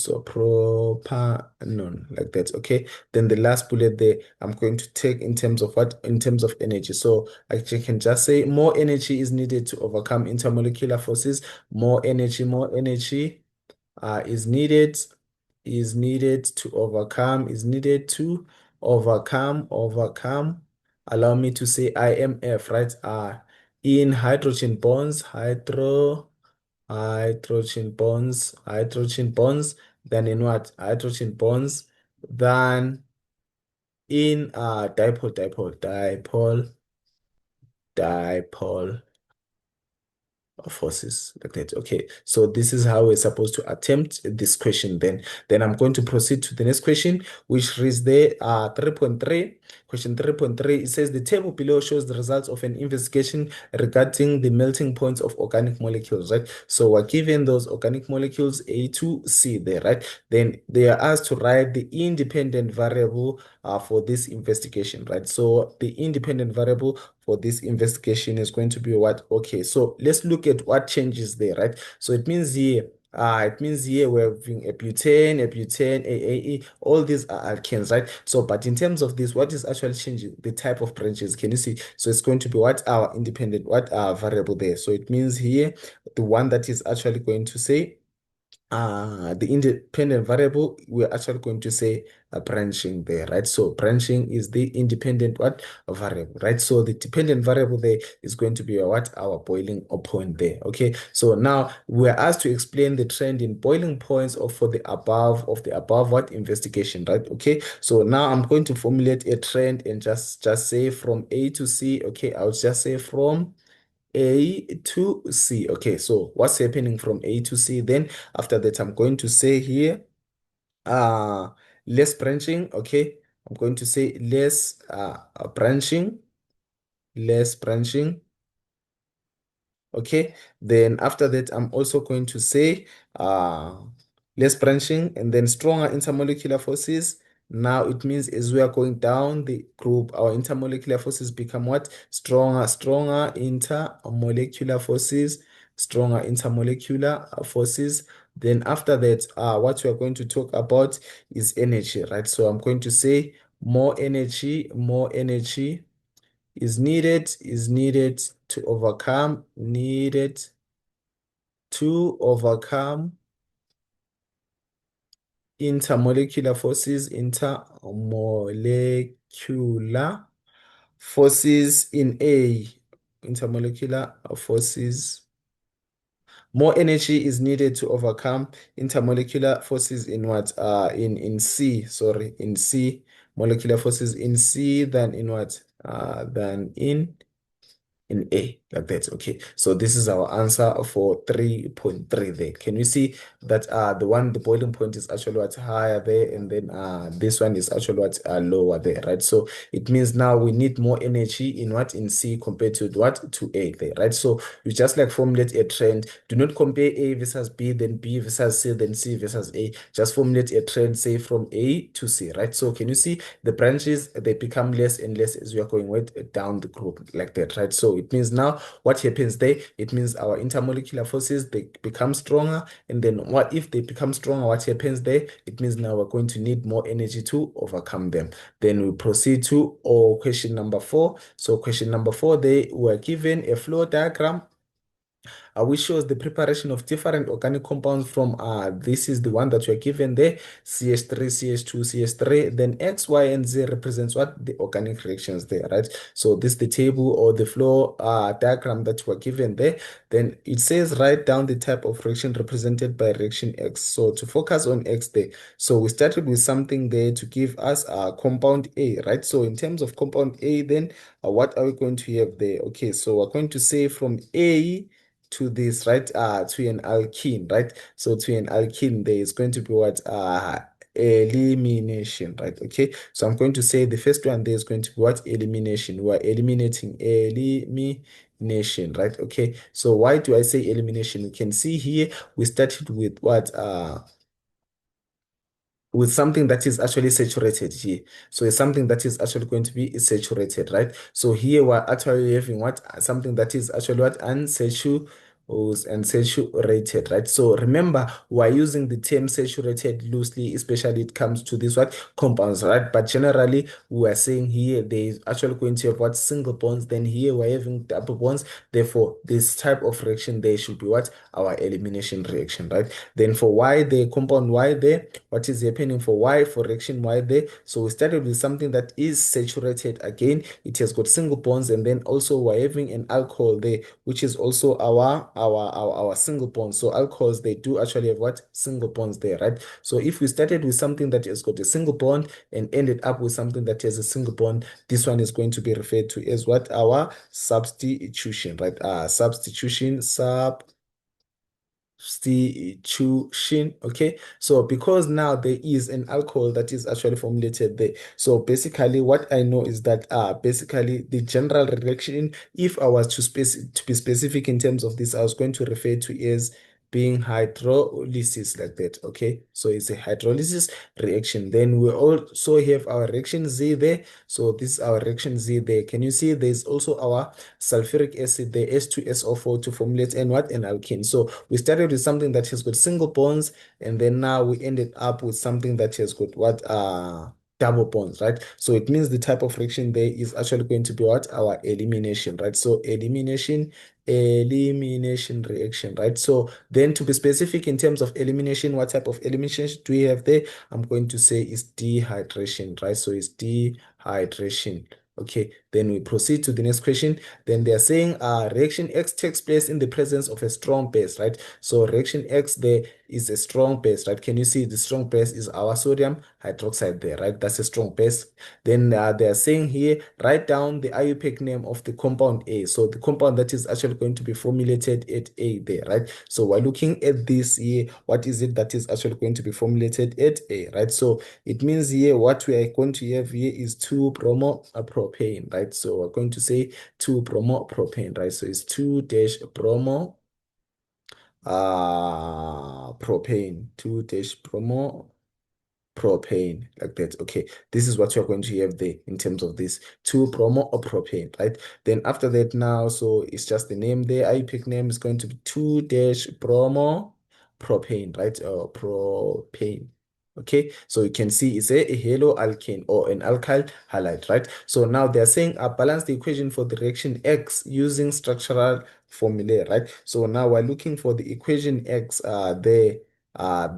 like that. Okay, then the last bullet there, I'm going to take in terms of what? In terms of energy. So I can just say more energy is needed to overcome intermolecular forces. More energy is needed to overcome. Allow me to say IMF, right? In hydrogen bonds, then in what? Hydrogen bonds, than in dipole forces, like that. Okay, so this is how we're supposed to attempt this question. Then I'm going to proceed to the next question, which reads there 3.3. Question 3.3, it says the table below shows the results of an investigation regarding the melting points of organic molecules, right? So we're given those organic molecules A to C there, right? Then they are asked to write the independent variable for this investigation, right? So the independent variable for this investigation is going to be what? Okay, so let's look at what changes there, right? So it means here we're having a butane, AAE, all these are alkanes, right? So, but in terms of this, what is actually changing? The type of branches. Can you see? So it's going to be what our independent, what our variable there. So it means here, the one that is actually going to say the independent variable, we're actually going to say branching there, right? So branching is the independent what variable, right? So the dependent variable there is going to be what our boiling point there. Okay, so now we're asked to explain the trend in boiling points of for the above what investigation, right? Okay, so now I'm going to formulate a trend and just say from A to C. Okay, I'll just say from A to C. Okay, so what's happening from A to C? Then after that, I'm going to say here, uh, less branching. Okay, I'm going to say less branching, less branching. Okay, then after that, I'm also going to say uh, less branching and then stronger intermolecular forces. Now it means as we are going down the group, our intermolecular forces become what? Stronger intermolecular forces, stronger intermolecular forces. Then after that, what we are going to talk about is energy, right? So I'm going to say more energy is needed to overcome intermolecular forces in A. Intermolecular forces. More energy is needed to overcome intermolecular forces in what? In C, sorry, in C. Molecular forces in C than in what? Than in A, like that. Okay, so this is our answer for 3.3 there. Can you see that the boiling point is actually what's higher there, and then this one is actually what's lower there, right? So it means now we need more energy in what? In C compared to what? To A there, right? So you just like formulate a trend. Do not compare A versus B, then B versus C, then C versus A. Just formulate a trend, say from A to C, right? So can you see the branches, they become less and less as we are going down the group like that, right? So it means now what happens there? It means our intermolecular forces, they become stronger, and then what if they become stronger? What happens there? It means now we're going to need more energy to overcome them. Then we proceed to question number 4. So question number 4, they were given a flow diagram which shows the preparation of different organic compounds from this is the one that you're given there, CH3, CH2, CH3. Then X, Y, and Z represents what? The organic reactions there, right? So this is the table or the flow diagram that we're given there. Then it says write down the type of reaction represented by reaction X. So to focus on X there, so we started with something there to give us compound A, right? So in terms of compound A, then what are we going to have there? Okay, so we're going to say from A to this, right? To an alkene, right? So to an alkene, there is going to be what? Elimination, right? Okay, so I'm going to say the first one there is going to be what? Elimination. We're eliminating elimination, right? Okay, so why do I say elimination? You can see here we started with what? With something that is actually saturated here. So it's something that is actually going to be saturated, right? So here we're actually having what? Something that is actually what? Unsaturated, right? So remember, we're using the term saturated loosely, especially it comes to this what? Compounds, right? But generally, we are saying here there is actually going to have what? Single bonds. Then here we're having double bonds. Therefore, this type of reaction there should be what? Our elimination reaction, right? Then for Y, the compound Y there, what is happening for Y, for reaction Y there? So we started with something that is saturated again. It has got single bonds, and then also we're having an alcohol there, which is also our single bond. So alcohols, they do actually have what? Single bonds there, right? So if we started with something that has got a single bond and ended up with something that has a single bond, this one is going to be referred to as what? Our substitution, right? Substitution, substitution. Okay, so because now there is an alcohol that is actually formulated there, so basically what I know is that basically the general reaction, if I was to be specific in terms of this, I was going to refer to as being hydrolysis, like that. Okay, so it's a hydrolysis reaction. Then we also have our reaction Z there. So this is our reaction Z there. Can you see there's also our sulfuric acid, the H2SO4, to formulate and what? An alkene. So we started with something that has got single bonds, and then now we ended up with something that has got what? Double bonds, right? So it means the type of reaction there is actually going to be what? Our elimination, right? So elimination reaction, right? So then to be specific in terms of elimination, what type of elimination do we have there? I'm going to say is dehydration, right? So it's dehydration. Okay, then we proceed to the next question. Then they are saying reaction X takes place in the presence of a strong base, right? So reaction X there is a strong base, right? Can you see the strong base is our sodium hydroxide there, right? That's a strong base. Then they are saying here, write down the IUPAC name of the compound A. So the compound that is actually going to be formulated at A there, right? So we're looking at this here. What is it that is actually going to be formulated at A, right? So it means here what we are going to have here is 2-bromo-propane, right? So we're going to say 2-bromo-propane, right? So it's 2-bromo propane, 2-bromo propane, like that. Okay, this is what you're going to have there in terms of this 2-bromo or propane, right? Then after that now, so it's just the name there. IUPAC name is going to be 2-bromo propane, right? Propane. Okay, so you can see it's a halo alkane or an alkyl halide, right? So now they're saying balance the equation for the reaction X using structural formulae, right? So now we're looking for the equation X there,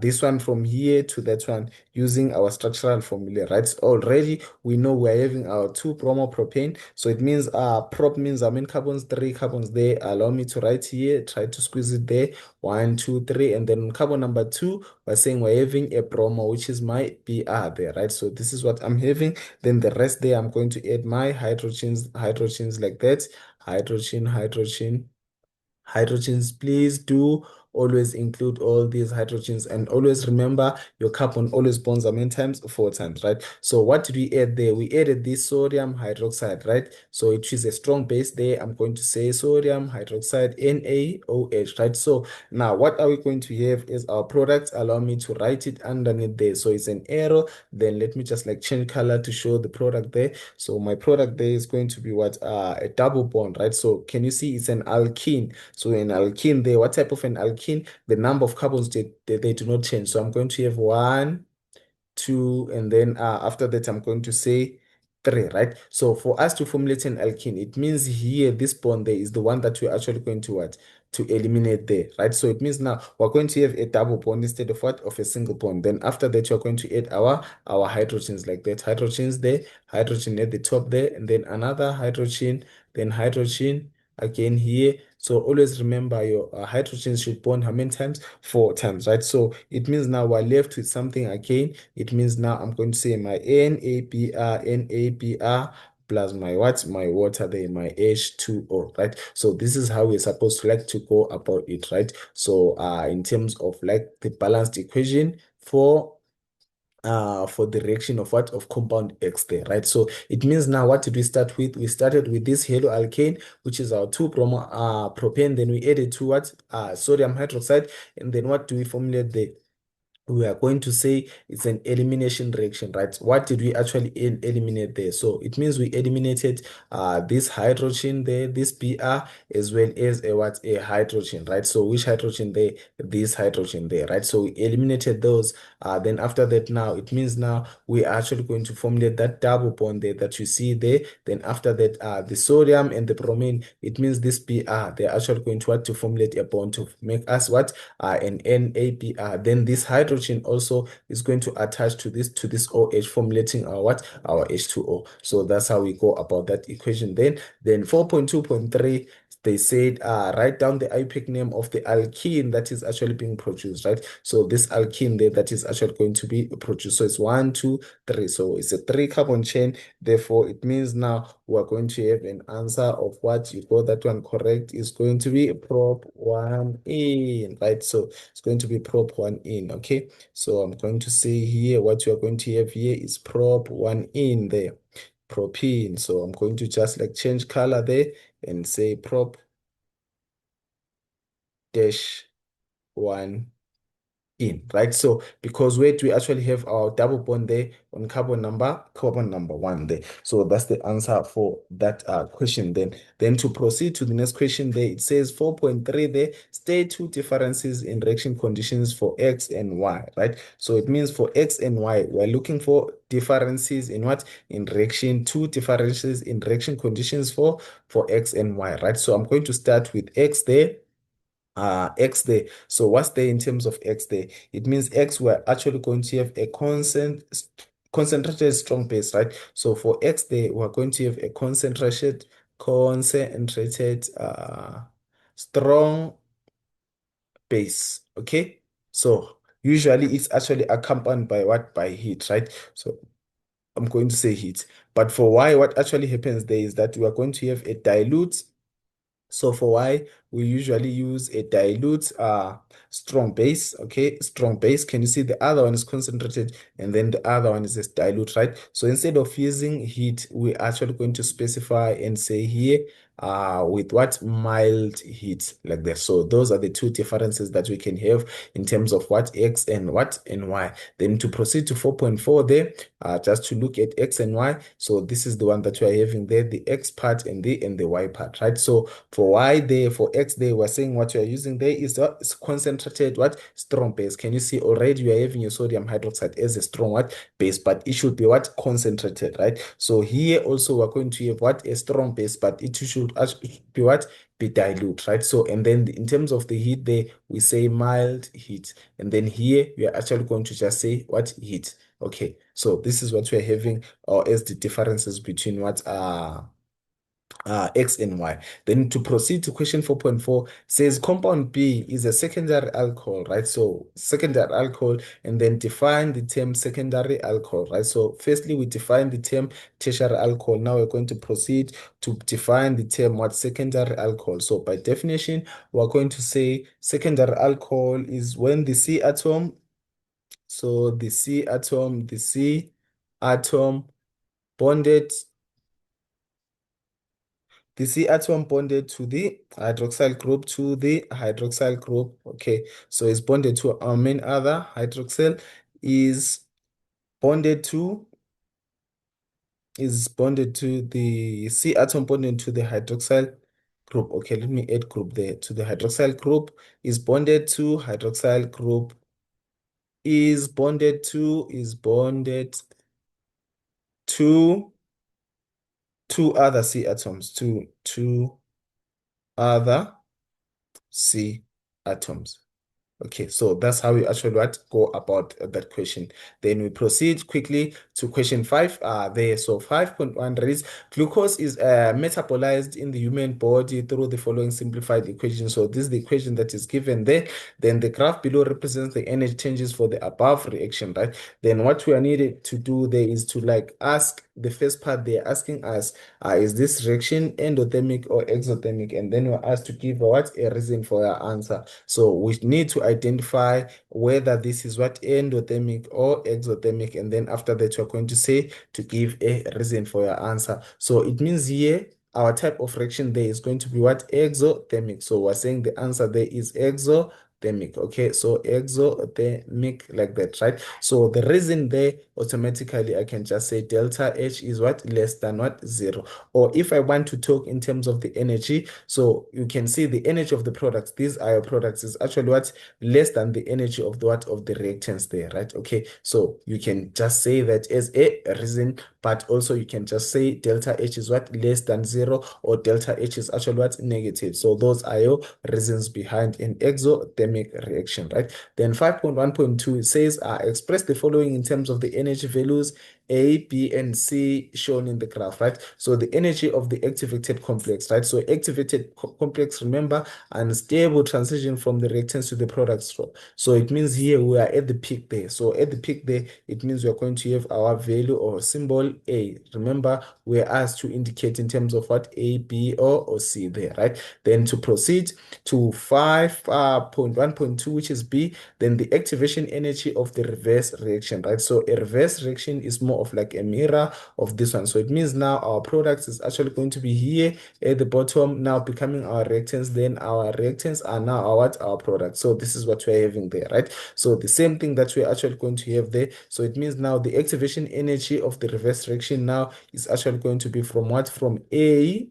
this one from here to that one, using our structural formula, right? So already we know we're having our 2-bromo-propane. So it means prop means I mean carbons, 3 carbons there. Allow me to write here, try to squeeze it there. 1, 2, 3. And then carbon number 2, we're saying we're having a bromo, which is my Br there, right? So this is what I'm having. Then the rest there, I'm going to add my hydrogens like that. Hydrogens, please do always include all these hydrogens, and always remember your carbon always bonds how many times? 4 times, right? So what did we add there? We added this sodium hydroxide, right? So it is a strong base there. I'm going to say sodium hydroxide, NaOH, right? So now what are we going to have is our product. Allow me to write it underneath there. So it's an arrow. Then let me just like change color to show the product there. So my product there is going to be what? A double bond, right? So can you see it's an alkene? So an alkene there, what type of an alkene? The number of carbons, they do not change. So I'm going to have 1, 2, and then after that, I'm going to say 3, right? So for us to formulate an alkene, it means here, this bond there is the one that we're actually going to what? To eliminate there, right? So it means now we're going to have a double bond instead of what? Of a single bond. Then after that, you're going to add our hydrogens like that. Hydrogens there, hydrogen at the top there, and then another hydrogen, then hydrogen again here. So always remember your hydrogens should bond how many times? 4 times, right? So it means now we're left with something again. It means now I'm going to say my NABR plus my what? My water there, my H2O, right? So this is how we're supposed to like to go about it, right? So in terms of like the balanced equation for the reaction of what? Of compound X there, right? So it means now what did we start with? We started with this haloalkane, which is our 2-bromo propane. Then we added to what? Sodium hydroxide. And then what do we formulate there? We are going to say it's an elimination reaction, right? What did we actually eliminate there? So it means we eliminated this hydrogen there, this Br, as well as a what? A hydrogen, right? So which hydrogen there? This hydrogen there, right? So we eliminated those. Then after that, now it means now we are actually going to formulate that double bond there that you see there. Then after that, the sodium and the bromine, it means this Br, they're actually going to what? To formulate a bond to make us what? An NABR. Then this hydrogen also is going to attach to this OH, formulating our what? Our H2O. So that's how we go about that equation. Then 4.2.3, they said write down the IUPAC name of the alkene that is actually being produced, right? So this alkene there that is actually going to be produced. So it's 1, 2, 3. So it's a 3-carbon chain. Therefore, it means now we're going to have an answer of what you got that one correct is going to be prop 1 in, right? So it's going to be prop 1 in, okay? So I'm going to say here what you are going to have here is prop 1 in there, propene. So I'm going to just like change color there and say prop dash 1 in, right? So because wait, we actually have our double bond there on carbon number 1 there. So that's the answer for that question. Then to proceed to the next question there, it says 4.3 there, state two differences in reaction conditions for X and Y, right? So it means for X and Y, we're looking for differences in what? In reaction, two differences in reaction conditions for X and Y, right? So I'm going to start with X there. X there. So what's there in terms of X there? It means X, we're actually going to have a concentrated strong base, right? So for X there, we're going to have a concentrated strong base. Okay. So usually it's actually accompanied by what? By heat, right? So I'm going to say heat. But for Y, what actually happens there is that we are going to have a dilute. So for Y, we usually use a dilute strong base, okay? Strong base. Can you see the other one is concentrated and then the other one is a dilute, right? So instead of using heat, we're actually going to specify and say here with what? Mild heat, like that. So those are the two differences that we can have in terms of what? X and what? And Y. Then to proceed to 4.4 there, just to look at X and Y. So this is the one that we are having there, the X part and the Y part, right? So for Y there, for X there, we're saying what you are using there is what? It's concentrated what? Strong base. Can you see already you are having your sodium hydroxide as a strong what? Base, but it should be what? Concentrated, right? So here also we're going to have what? A strong base, but it should actually be what? Be dilute, right? So, and then in terms of the heat there, we say mild heat. And then here we are actually going to just say what? Heat. Okay, so this is what we're having or as the differences between what X and Y. Then to proceed to question 4.4 says compound B is a secondary alcohol, right? So secondary alcohol, and then define the term secondary alcohol, right? So firstly, we define the term tertiary alcohol. Now we're going to proceed to define the term what? Secondary alcohol. So by definition, we're going to say secondary alcohol is when the C atom, so the C atom bonded the C atom bonded to the hydroxyl group Okay, so it's bonded to our main other hydroxyl is bonded to the C atom bonded to the hydroxyl group. Okay, let me add group there to the hydroxyl group is bonded to hydroxyl group to two other C atoms to two other C atoms. Okay, so that's how we actually what go about that question. Then we proceed quickly to question 5 there. So 5.1 reads glucose is metabolized in the human body through the following simplified equation. So this is the equation that is given there. Then the graph below represents the energy changes for the above reaction, right? Then what we are needed to do there is to like ask the first part they're asking us, is this reaction endothermic or exothermic? And then we're asked to give what? A reason for our answer. So we need to identify whether this is what? Endothermic or exothermic. And then after that, you're going to say to give a reason for your answer. So it means here, our type of reaction there is going to be what? Exothermic. So we're saying the answer there is exothermic. Okay, so exothermic like that, right? So the reason there automatically I can just say delta H is what? Less than what? 0. Or if I want to talk in terms of the energy, so you can see the energy of the products, these are your products, is actually what? Less than the energy of the what? Of the reactants there, right? Okay, so you can just say that as a reason, but also you can just say delta H is what? Less than 0, or delta H is actually what? Negative. So those are your reasons behind an exothermic reaction, right? Then 5.1.2 says express the following in terms of the energy values A, B, and C shown in the graph, right? So the energy of the activated complex, right? So activated complex, remember, unstable transition from the reactants to the products flow. So it means here we are at the peak there. So at the peak there, it means we are going to have our value or symbol A. Remember, we're asked to indicate in terms of what A, B, or C there, right? Then to proceed to 5.1.2, which is B, then the activation energy of the reverse reaction, right? So a reverse reaction is more of like a mirror of this one. So it means now our product is actually going to be here at the bottom, now becoming our reactants. Then our reactants are now our what? Our product. So this is what we're having there, right? So the same thing that we're actually going to have there. So it means now the activation energy of the reverse reaction now is actually going to be from what? From A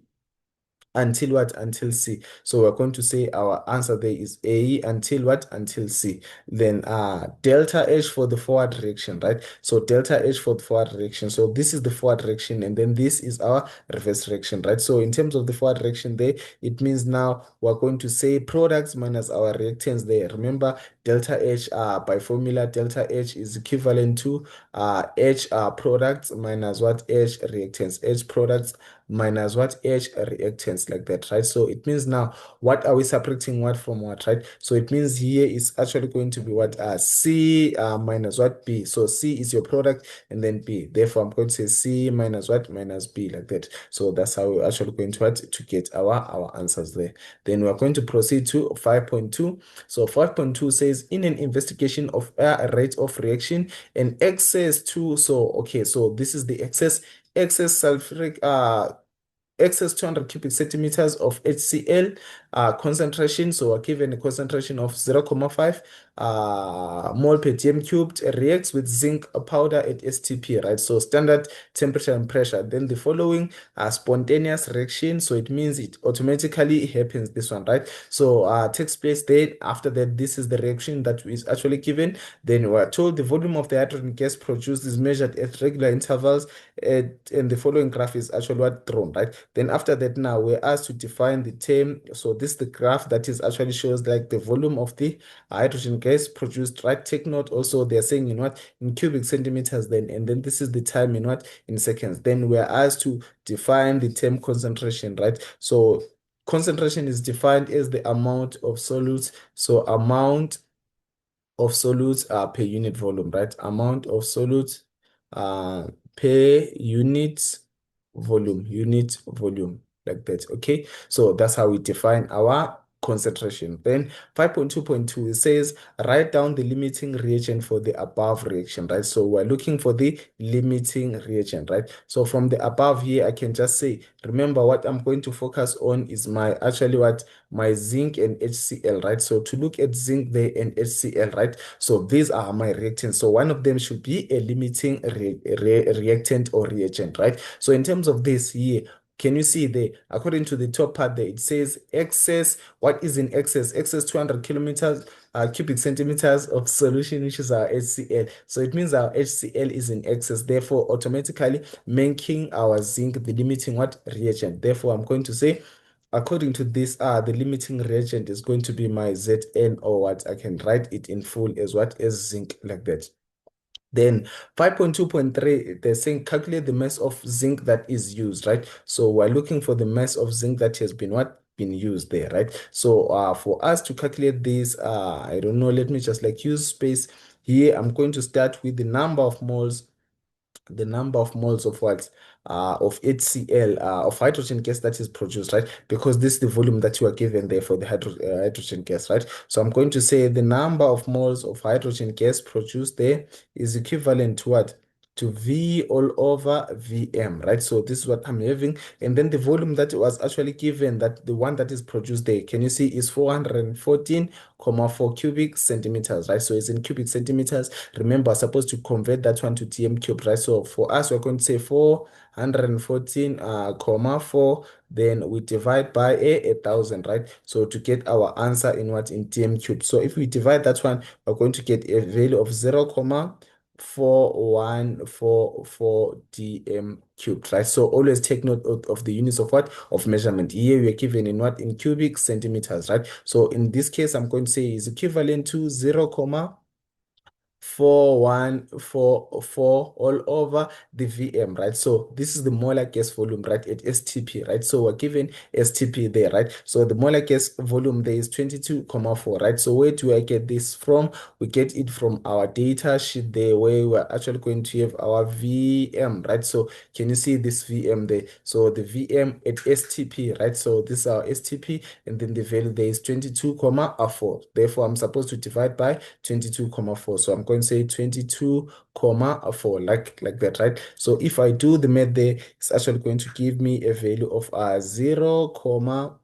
until what? Until C. So we're going to say our answer there is A until what? Until C. Then delta H for the forward direction, right? So delta H for the forward direction. So this is the forward direction, and then this is our reverse direction, right? So in terms of the forward direction there, it means now we're going to say products minus our reactants there. Remember, delta H by formula, delta H is equivalent to H products minus what? H reactants. H products minus what? H reactants, like that, right? So it means now what are we subtracting what from what, right? So it means here is actually going to be what? C minus what? B. So C is your product and then B. Therefore, I'm going to say C minus what? Minus B, like that. So that's how we're actually going to what? To get our answers there. Then we're going to proceed to 5.2. So 5.2 says in an investigation of a rate of reaction and access to, so okay, so this is the excess sulfuric excess 200 cubic centimeters of HCl concentration. So we're given a concentration of 0.5 mole per dm cubed, reacts with zinc powder at STP, right? So standard temperature and pressure. Then the following spontaneous reaction. So it means it automatically happens, this one, right? So takes place there. After that, this is the reaction that is actually given. Then we're told the volume of the hydrogen gas produced is measured at regular intervals, and the following graph is actually what drawn, right? Then after that, now we're asked to define the term. So this is the graph that is actually shows like the volume of the hydrogen gas produced, right? Take note also, they're saying in what? In cubic centimeters then, and then this is the time in what? In seconds. Then we're asked to define the term concentration, right? So concentration is defined as the amount of solutes. So amount of solutes per unit volume, right? Amount of solutes uh, per unit volume, like that. Okay, so that's how we define our concentration. Then 5.2.2, it says write down the limiting reagent for the above reaction, right? So we're looking for the limiting reagent, right? So from the above here, I can just say, remember what I'm going to focus on is my actually what? My zinc and HCl, right? So to look at zinc there and HCl, right? So these are my reactants. So one of them should be a limiting reactant or reagent, right? So in terms of this here, can you see there, according to the top part there, it says excess. What is in excess? Excess 200 kilometers, cubic centimeters of solution, which is our HCl. So it means our HCl is in excess, therefore automatically making our zinc the limiting what? Reagent. Therefore, I'm going to say, according to this, the limiting reagent is going to be my Zn, or what? I can write it in full as what? As zinc, like that. Then 5.2.3, they're saying calculate the mass of zinc that is used, right? So we're looking for the mass of zinc that has been what? Been used there, right? So for us to calculate this, I don't know, let me just like use space here. I'm going to start with the number of moles of what? Of HCl, of hydrogen gas that is produced, right? Because this is the volume that you are given there for the hydrogen gas, right? So I'm going to say the number of moles of hydrogen gas produced there is equivalent to what? To V all over Vm, right? So this is what I'm having. And then the volume that was actually given, that the one that is produced there, can you see, is 414,4 cubic centimeters, right? So it's in cubic centimeters. Remember, I'm supposed to convert that one to TM cube, right? So for us, we're going to say 414, comma 4, then we divide by a 1,000, right? So to get our answer in what? In TM cube. So if we divide that one, we're going to get a value of 0.4144 dm cubed, right? So always take note of the units of what? Of measurement. Here we are given in what? In cubic centimeters, right? So in this case, I'm going to say is equivalent to 0, 4144 all over the VM, right? So this is the molar gas volume, right, at STP, right? So we're given STP there, right? So the molar gas volume there is 22,4, right? So where do I get this from? We get it from our data sheet there, where we're actually going to have our VM, right? So can you see this VM there? So the VM at STP, right? So this is our STP, and then the value there is 22,4. Therefore, I'm supposed to divide by 22,4. So I'm going to say 22,4 like that, right? So if I do the math there, it's actually going to give me a value of 0,0185,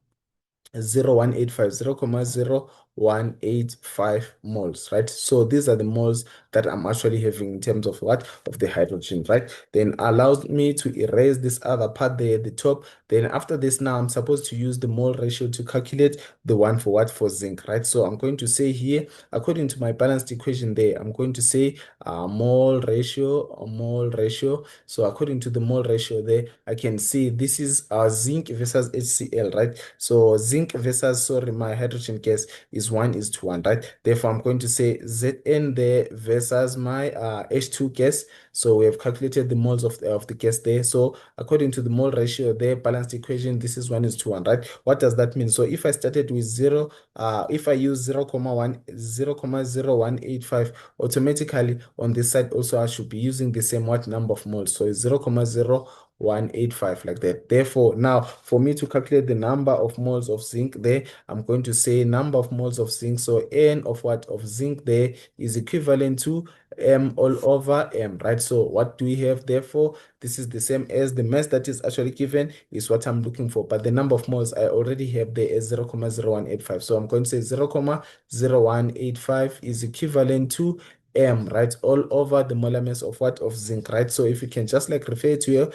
0,0185 moles, right? So these are the moles that I'm actually having in terms of what? Of the hydrogen, right? Then allows me to erase this other part there at the top. Then after this, now I'm supposed to use the mole ratio to calculate the one for what? For zinc, right? So I'm going to say here, according to my balanced equation there, I'm going to say mole ratio, or mole ratio. So according to the mole ratio there, I can see this is zinc versus HCl, right? So zinc versus, sorry, my hydrogen gas is 1:1, right? Therefore, I'm going to say Zn there versus my H2 gas. So we have calculated the moles of the gas there. So according to the mole ratio there, balanced equation, this is 1:1, right? What does that mean? So if I started with 0, if I use 0,0185, automatically on this side also I should be using the same what number of moles. So it's 0,0185 like that. Therefore, now for me to calculate the number of moles of zinc there, I'm going to say number of moles of zinc. So N of what? Of zinc there is equivalent to M all over M, right? So what do we have? Therefore, this is the same as the mass that is actually given is what I'm looking for. But the number of moles I already have there is 0,0185. So I'm going to say 0,0185 is equivalent to M, right, all over the molar mass of what? Of zinc, right? So if you can just like refer to your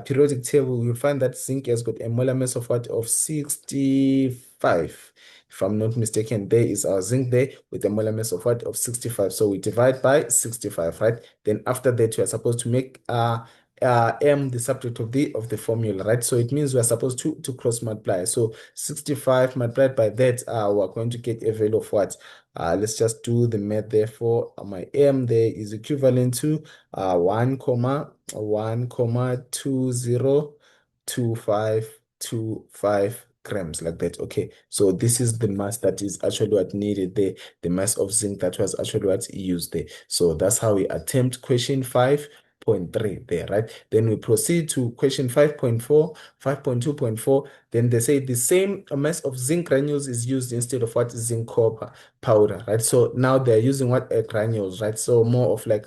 periodic table, you'll find that zinc has got a molar mass of what? Of 65. If I'm not mistaken, there is our zinc there with a molar mass of what? Of 65. So we divide by 65, right? Then after that, you are supposed to make M the subject of the formula, right? So it means we are supposed to cross multiply. So 65 multiplied by that, we're going to get a value of what? Let's just do the math. Therefore, my M there is equivalent to 1,202525 grams, like that. Okay, so this is the mass that is actually what needed there, the mass of zinc that was actually what used there. So that's how we attempt question 5.3 there, right? Then we proceed to question 5.4, 5.2.4. Then they say the same mass of zinc granules is used instead of what? Zinc copper powder, right? So now they're using what? Granules, right? So more of like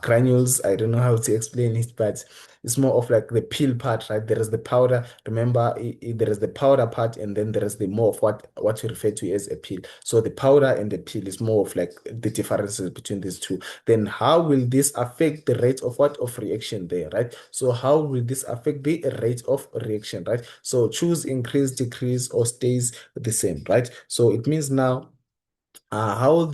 granules. I don't know how to explain it, but it's more of like the peel part, right? There is the powder. Remember, there is the powder part, and then there is the more of what we refer to as a peel. So the powder and the peel is more of like the differences between these two. Then how will this affect the rate of what? Of reaction there, right? So how will this affect the rate of reaction, right? So choose increase, decrease, or stays the same, right? So it means now how will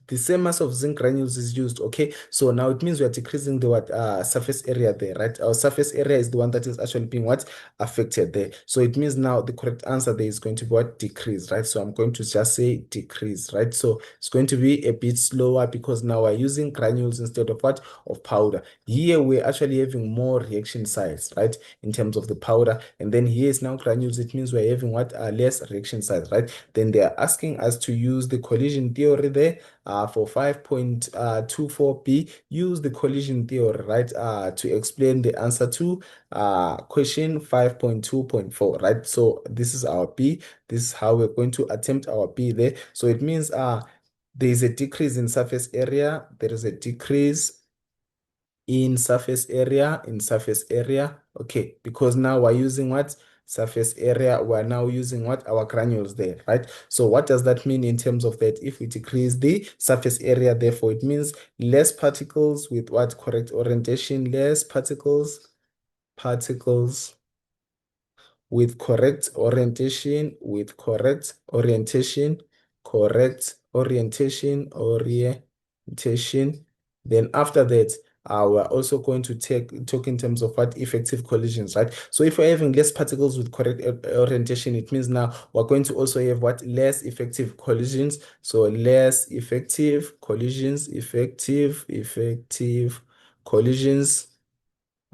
the same mass of zinc granules is used? Okay, so now it means we are decreasing the what surface area there, right? Our surface area is the one that is actually being what? Affected there. So it means now the correct answer there is going to be what? Decrease, right? So I'm going to just say decrease, right? So it's going to be a bit slower because now we're using granules instead of what? Of powder. Here we're actually having more reaction sites, right? In terms of the powder, and then here is now granules. It means we're having what? Less reaction sites, right? Then they are asking us to use the collision theory there for 5.24b. Use the collision theory, right, to explain the answer to question 5.2.4, right? So this is our B. This is how we're going to attempt our B there. So it means there is a decrease in surface area. There is a decrease in surface area. Okay, because now we're using what? Surface area. We're now using what? Our granules there, right? So what does that mean in terms of that? If we decrease the surface area, therefore it means less particles with what? Correct orientation. Less particles with correct orientation, correct orientation. Then after that, we're also going to talk in terms of what effective collisions, right? So if we're having less particles with correct orientation, it means now we're going to also have what? Less effective collisions. So less effective collisions, effective collisions,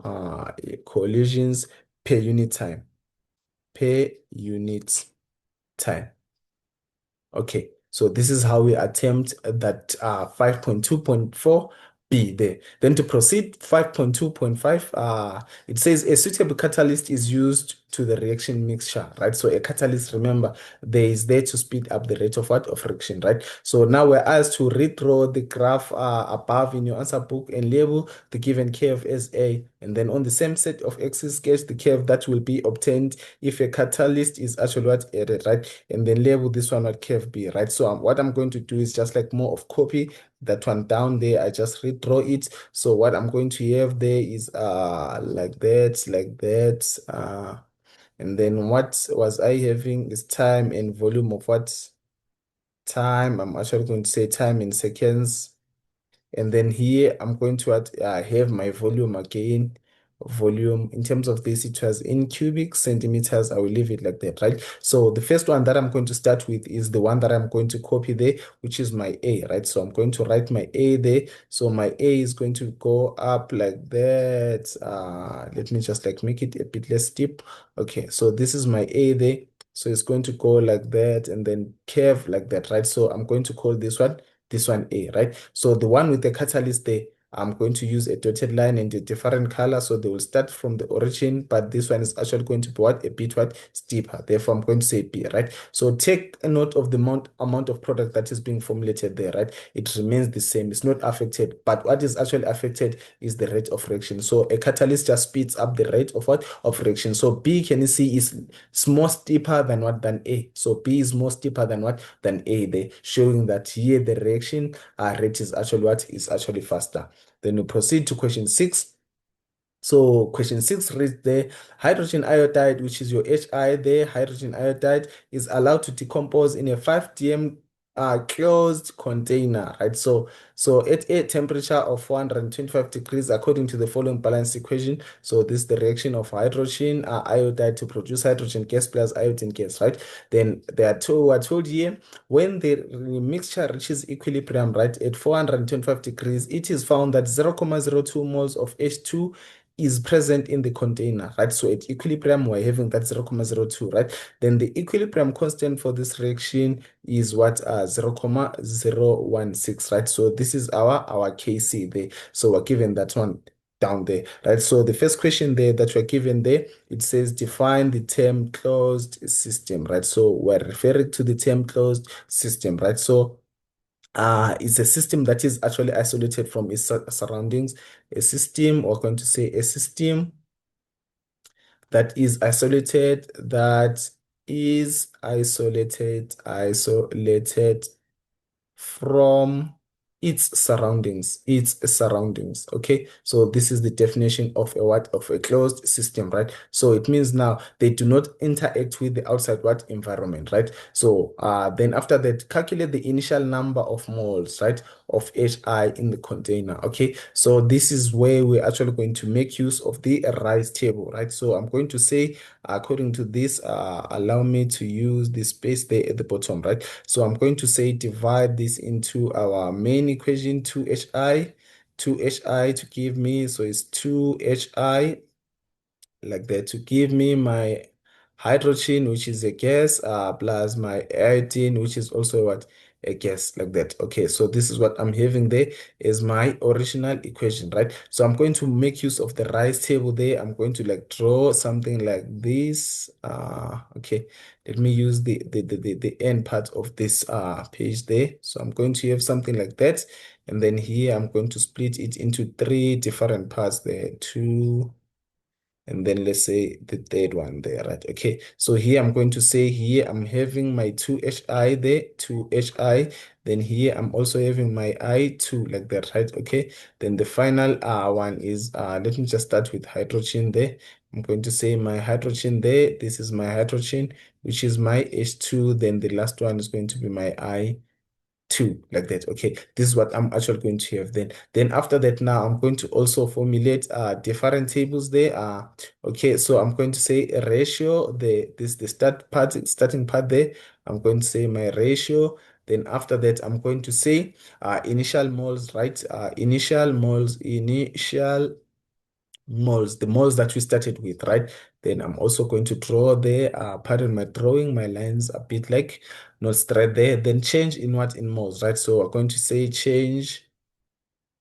uh, collisions per unit time, per unit time. Okay, so this is how we attempt that 5.2.4b there. Then to proceed, 5.2.5, it says a suitable catalyst is used to the reaction mixture, right? So a catalyst, remember, there is there to speed up the rate of what? Of friction, right? So now we're asked to redraw the graph above in your answer book and label the given curve as A. And then on the same set of axes, sketch the curve that will be obtained if a catalyst is actually what? Added, right? And then label this one what? Curve B, right? So what I'm going to do is just like more of copy that one down there. I just redraw it. So what I'm going to have there is like that, and then what was I having is time and volume of what? Time. I'm actually going to say time in seconds. And then here I'm going to have my volume again. Volume in terms of this, it was in cubic centimeters. I will leave it like that, right? So the first one that I'm going to start with is the one that I'm going to copy there, which is my A, right? So I'm going to write my A there. So my A is going to go up like that. Let me just like make it a bit less steep. Okay, so this is my A there. So it's going to go like that and then curve like that, right? So I'm going to call this one A, right? So the one with the catalyst there, I'm going to use a dotted line and a different color. So they will start from the origin, but this one is actually going to be what? A bit what? Steeper. Therefore, I'm going to say B, right? So take a note of the amount of product that is being formulated there, right? It remains the same. It's not affected, but what is actually affected is the rate of reaction. So a catalyst just speeds up the rate of what? Of reaction. So B, can you see, is more steeper than what? Than A. So B is more steeper than what? Than A there, showing that here the reaction rate is actually what? Is actually faster. Then we proceed to question 6. So question 6 reads there, hydrogen iodide, which is your HI there, hydrogen iodide is allowed to decompose in a 5 dm closed container, right? So at a temperature of 425 degrees, according to the following balance equation. So this is the reaction of hydrogen iodide to produce hydrogen gas plus iodine gas, right? Then there are two, we're told here, when the mixture reaches equilibrium, right, at 425 degrees, it is found that 0.02 moles of H2 is present in the container, right? So at equilibrium, we're having that 0.02, right? Then the equilibrium constant for this reaction is what? 0.016, right? So this is our Kc there. So we're given that one down there, right? So the first question there that we're given there, it says define the term closed system, right? So we're referring to the term closed system, right? So it's a system that is actually isolated from its surroundings. A system, we're going to say a system that is isolated from its surroundings. Okay, so this is the definition of a what? Of a closed system, right? So it means now they do not interact with the outside what? Environment, right? So then after that, calculate the initial number of moles, right, of HI in the container. Okay, so this is where we're actually going to make use of the rise table, right? So I'm going to say, according to this, allow me to use the space there at the bottom, right? So I'm going to say divide this into our main equation, 2HI to give me, so it's 2HI like that, to give me my hydrogen, which is a gas, plus my iodine, which is also what? A gas, like that. Okay, so this is what I'm having there is my original equation, right? So I'm going to make use of the rise table there. I'm going to like draw something like this. Okay, let me use the end part of this page there. So I'm going to have something like that. And then here I'm going to split it into 3 different parts there. Two, and then let's say the third one there, right? Okay, so here I'm going to say here I'm having my 2HI there, 2HI. Then here I'm also having my I2 like that, right? Okay, then the final one is, let me just start with hydrogen there. I'm going to say my hydrogen there. This is my hydrogen, which is my H2. Then the last one is going to be my I. 2 like that. Okay, this is what I'm actually going to have then. Then after that, now I'm going to also formulate different tables there. Okay, so I'm going to say a ratio, the starting part there. I'm going to say my ratio. Then after that, I'm going to say initial moles, right? Initial moles, the moles that we started with, right? Then I'm also going to draw there, pardon my drawing, my lines a bit like not straight there. Then change in what? In moles, right? So we're going to say change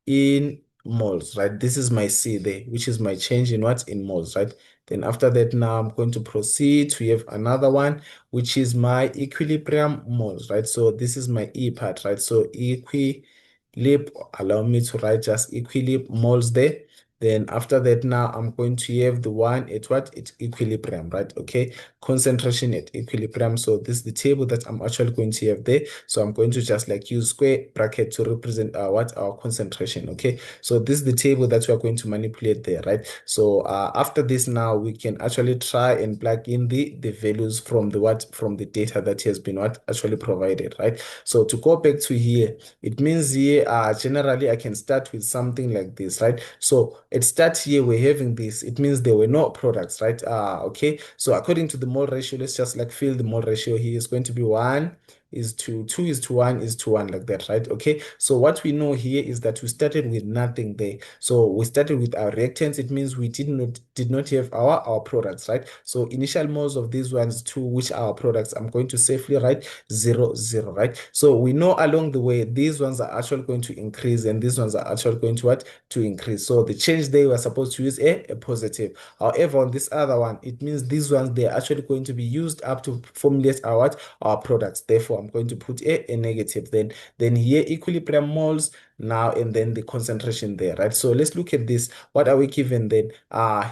in moles, right? This is my C there, which is my change in what? In moles, right? Then after that, now I'm going to proceed to have another one, which is my equilibrium moles, right? So this is my E part, right? So equilib, allow me to write just equilib moles there. Then after that, now I'm going to have the one at what? At equilibrium, right? Okay, concentration at equilibrium. So this is the table that I'm actually going to have there. So I'm going to just like use square bracket to represent what our concentration. Okay, so this is the table that we are going to manipulate there, right? So after this, now we can actually try and plug in the values from the what, from the data that has been what actually provided, right? So to go back to here, it means here generally I can start with something like this, right? So at start here we're having this. It means there were no products, right? Okay, so according to the mole ratio, let's just like fill the mole ratio here is going to be 1 is to 2 is to 1 is to 1 like that, right? Okay, so what we know here is that we started with nothing there. So we started with our reactants. It means we did not have our products, right? So initial moles of these ones, two, which are our products, I'm going to safely write 0 0, right? So we know along the way these ones are actually going to increase and these ones are actually going to what, to increase. So the change they were supposed to use a positive. However, on this other one, it means these ones, they are actually going to be used up to formulate our what, our products. Therefore, I'm going to put a negative. Then here equilibrium moles now, and then the concentration there, right? So let's look at this. What are we given then?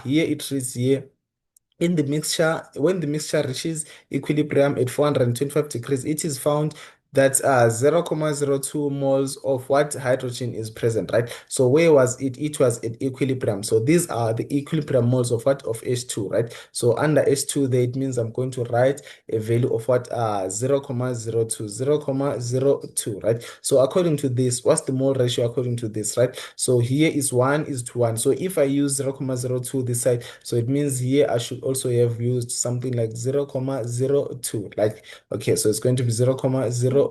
Here it reads here in the mixture, when the mixture reaches equilibrium at 425 degrees, it is found that 0.02 moles of what hydrogen is present, right? So where was it? It was at equilibrium. So these are the equilibrium moles of what? Of H2, right? So under H2 there, it means I'm going to write a value of what? 0.02, 0.02, right? So according to this, what's the mole ratio according to this, right? So here is 1 is to 1. So if I use 0.02 this side, so it means here I should also have used something like 0.02. Like, okay, so it's going to be 0.02.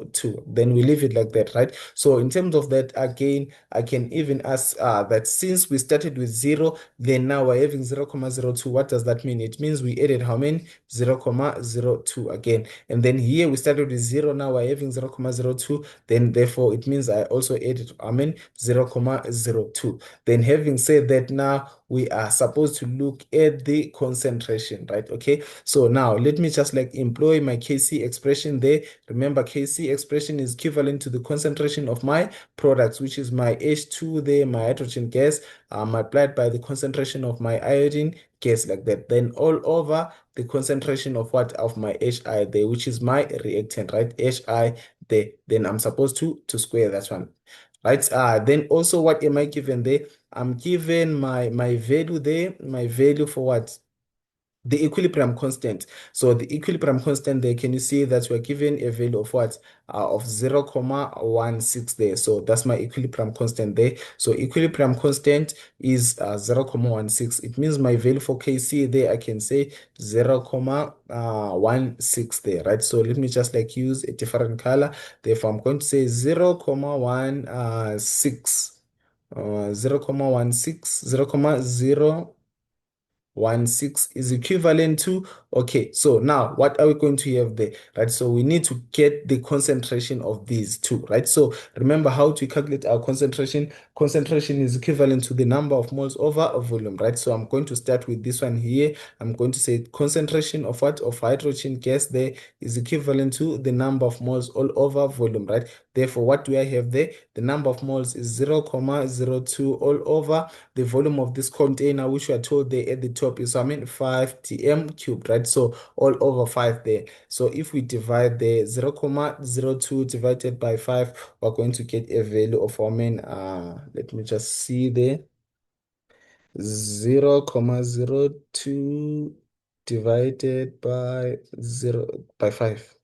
Then we leave it like that, right? So in terms of that, again, I can even ask that since we started with 0, then now we're having 0.02. What does that mean? It means we added how many? 0.02 again. And then here we started with 0, now we're having 0.02. Then therefore it means I also added, 0.02. Then having said that, now we are supposed to look at the concentration, right? Okay, so now let me just like employ my Kc expression there. Remember, Kc expression is equivalent to the concentration of my products, which is my H2 there, my hydrogen gas, multiplied by the concentration of my iodine gas, like that. Then all over the concentration of what, of my Hi there, which is my reactant, right? Hi there. Then I'm supposed to square that one, right? Then also, what am I given there? I'm given my value there, my value for what? The equilibrium constant. So the equilibrium constant there, can you see that we're given a value of what? Of 0.16 there. So that's my equilibrium constant there. So equilibrium constant is 0.16. It means my value for Kc there, I can say 0.16 there, right? So let me just like use a different color. Therefore, I'm going to say 0.16. 0.16, 0.016 is equivalent to, okay, so now what are we going to have there, right? So we need to get the concentration of these two, right? So remember how to calculate our concentration. Concentration is equivalent to the number of moles over volume, right? So I'm going to start with this one here. I'm going to say concentration of what, of hydrogen gas there is equivalent to the number of moles all over volume, right? Therefore, what do I have there? The number of moles is 0.02 all over the volume of this container, which we are told there at the top is, 5 tm cubed, right? So all over 5 there. So if we divide the 0.02 divided by 5, we're going to get a value of, let me just see there, 0.02 divided by 0 by 5.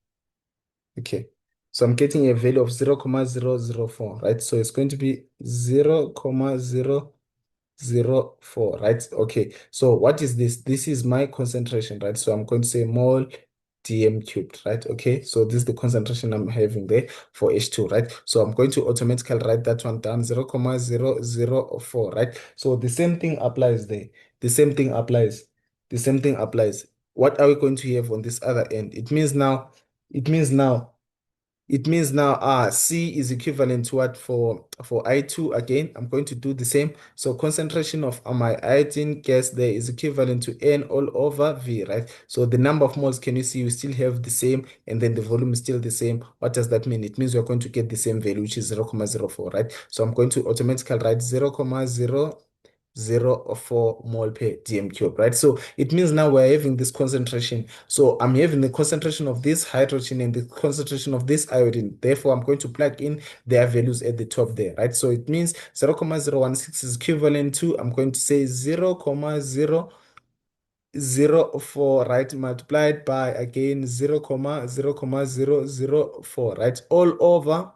Okay. So I'm getting a value of 0,004, right? So it's going to be 0,004, right? Okay, so what is this? This is my concentration, right? So I'm going to say mole dm cubed, right? Okay, so this is the concentration I'm having there for H2, right? So I'm going to automatically write that one down, 0,004, right? So the same thing applies there. The same thing applies. The same thing applies. What are we going to have on this other end? It means now C is equivalent to what for I2 again. I'm going to do the same. So concentration of my iodine gas there is equivalent to N all over V, right? So the number of moles, can you see we still have the same, and then the volume is still the same. What does that mean? It means we're going to get the same value, which is 0,04, right? So I'm going to automatically write 0,004 mole per dm cube, right? So it means now we're having this concentration. So I'm having the concentration of this hydrogen and the concentration of this iodine. Therefore, I'm going to plug in their values at the top there, right? So it means 0,016 is equivalent to, I'm going to say 0,004, right? Multiplied by again 0,004, right? All over.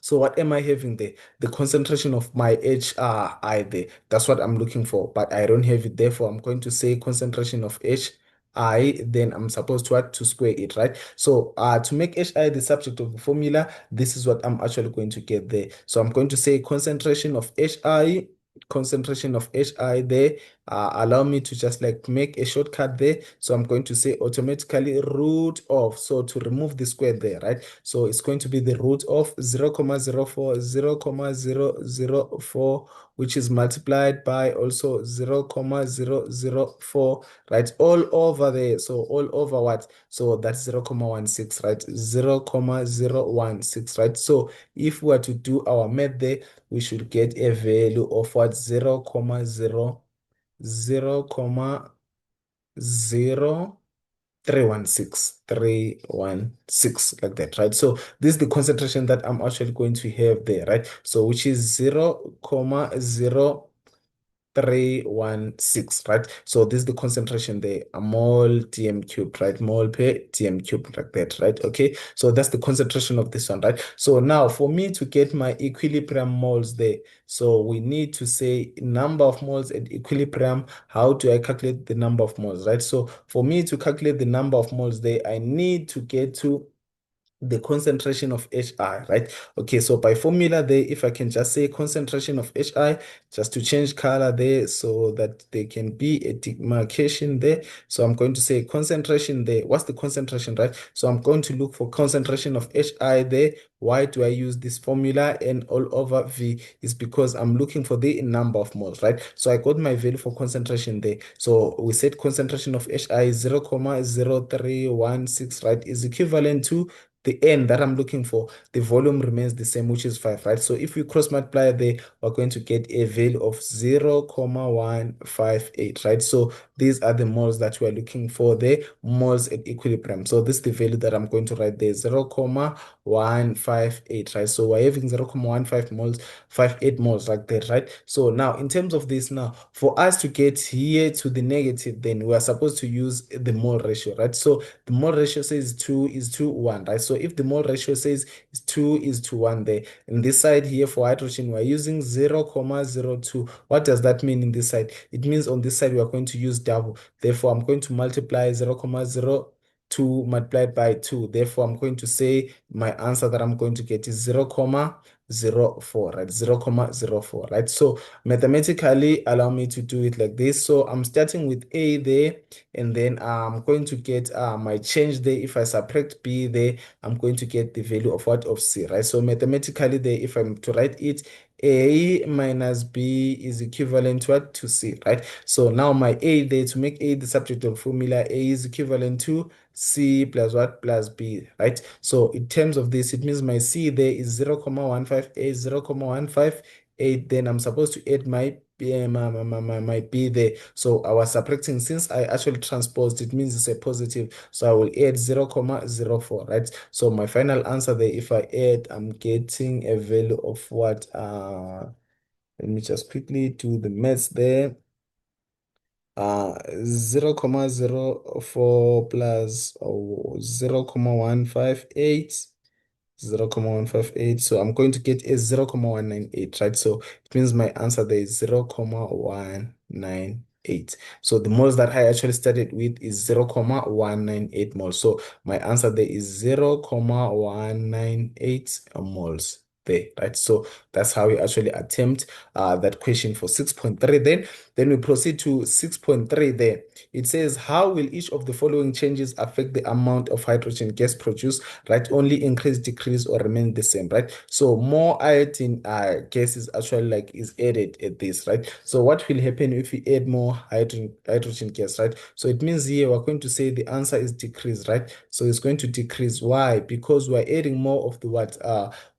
So what am I having there? The concentration of my HI there. That's what I'm looking for, but I don't have it. Therefore, I'm going to say concentration of HI, then I'm supposed to what? To square it, right? So to make HI the subject of the formula, this is what I'm actually going to get there. So I'm going to say concentration of HI there. Allow me to just like make a shortcut there. So I'm going to say automatically root of, so to remove the square there, right? So it's going to be the root of 0,04, 0,004, which is multiplied by also 0,004, right? All over there. So all over what? So that's 0,16, right? 0,016, right? So if we were to do our math there, we should get a value of what? 0,00316 like that, right? So this is the concentration that I'm actually going to have there, right? So which is 0,0316, right? So this is the concentration there, a mole dm cubed, right? Mole per dm cubed like that, right? Okay, so that's the concentration of this one, right? So now for me to get my equilibrium moles there, so we need to say number of moles at equilibrium. How do I calculate the number of moles, right? So for me to calculate the number of moles there, I need to get to the concentration of HI, right? Okay, so by formula there, if I can just say concentration of HI, just to change color there so that there can be a demarcation there. So I'm going to say concentration there. What's the concentration, right? So I'm going to look for concentration of HI there. Why do I use this formula and all over V? Is because I'm looking for the number of moles, right? So I got my value for concentration there. So we said concentration of HI is 0,0316, right? Is equivalent to the n that I'm looking for. The volume remains the same, which is 5, right? So if we cross multiply there, we're going to get a value of 0,158, right? So these are the moles that we're looking for there, moles at equilibrium. So this is the value that I'm going to write there, 0,158, right? So we're having 0,15 moles, 58 moles like that, right? So now in terms of this now, for us to get here to the negative, then we are supposed to use the mole ratio, right? So the mole ratio says 2 is to 1, right? So if the mole ratio says 2 is to 1 there, in this side here for hydrogen, we're using 0,02. What does that mean in this side? It means on this side, we are going to use double. Therefore, I'm going to multiply 0,02 multiplied by 2. Therefore, I'm going to say my answer that I'm going to get is 0,04, right? 0,04, right? So mathematically, allow me to do it like this. So I'm starting with A there, and then I'm going to get my change there. If I subtract B there, I'm going to get the value of what? Of C, right? So mathematically there, if I'm to write it, A minus B is equivalent to what? To C, right? So now my A there, to make A the subject of formula, A is equivalent to C plus what? Plus B, right? So in terms of this, it means my C there is 0,158, 0,158. Then I'm supposed to add my my B there. So I was subtracting, since I actually transposed, it means it's a positive. So I will add 0,04, right? So my final answer there, if I add, I'm getting a value of what? Let me just quickly do the maths there. 0,04 plus 0,158 0,158. So I'm going to get a 0,198, right? So it means my answer there is 0,198. So the moles that I actually started with is 0,198 moles. So my answer there is 0,198 moles there, right? So that's how we actually attempt that question for 6.3 then we proceed to 6.3 there. It says, how will each of the following changes affect the amount of hydrogen gas produced, right? Only increase, decrease, or remain the same, right? So more iodine gas is actually like is added at this, right? So what will happen if we add more hydrogen gas, right? So it means here we're going to say the answer is decrease, right? So it's going to decrease. Why? Because we're adding more of the what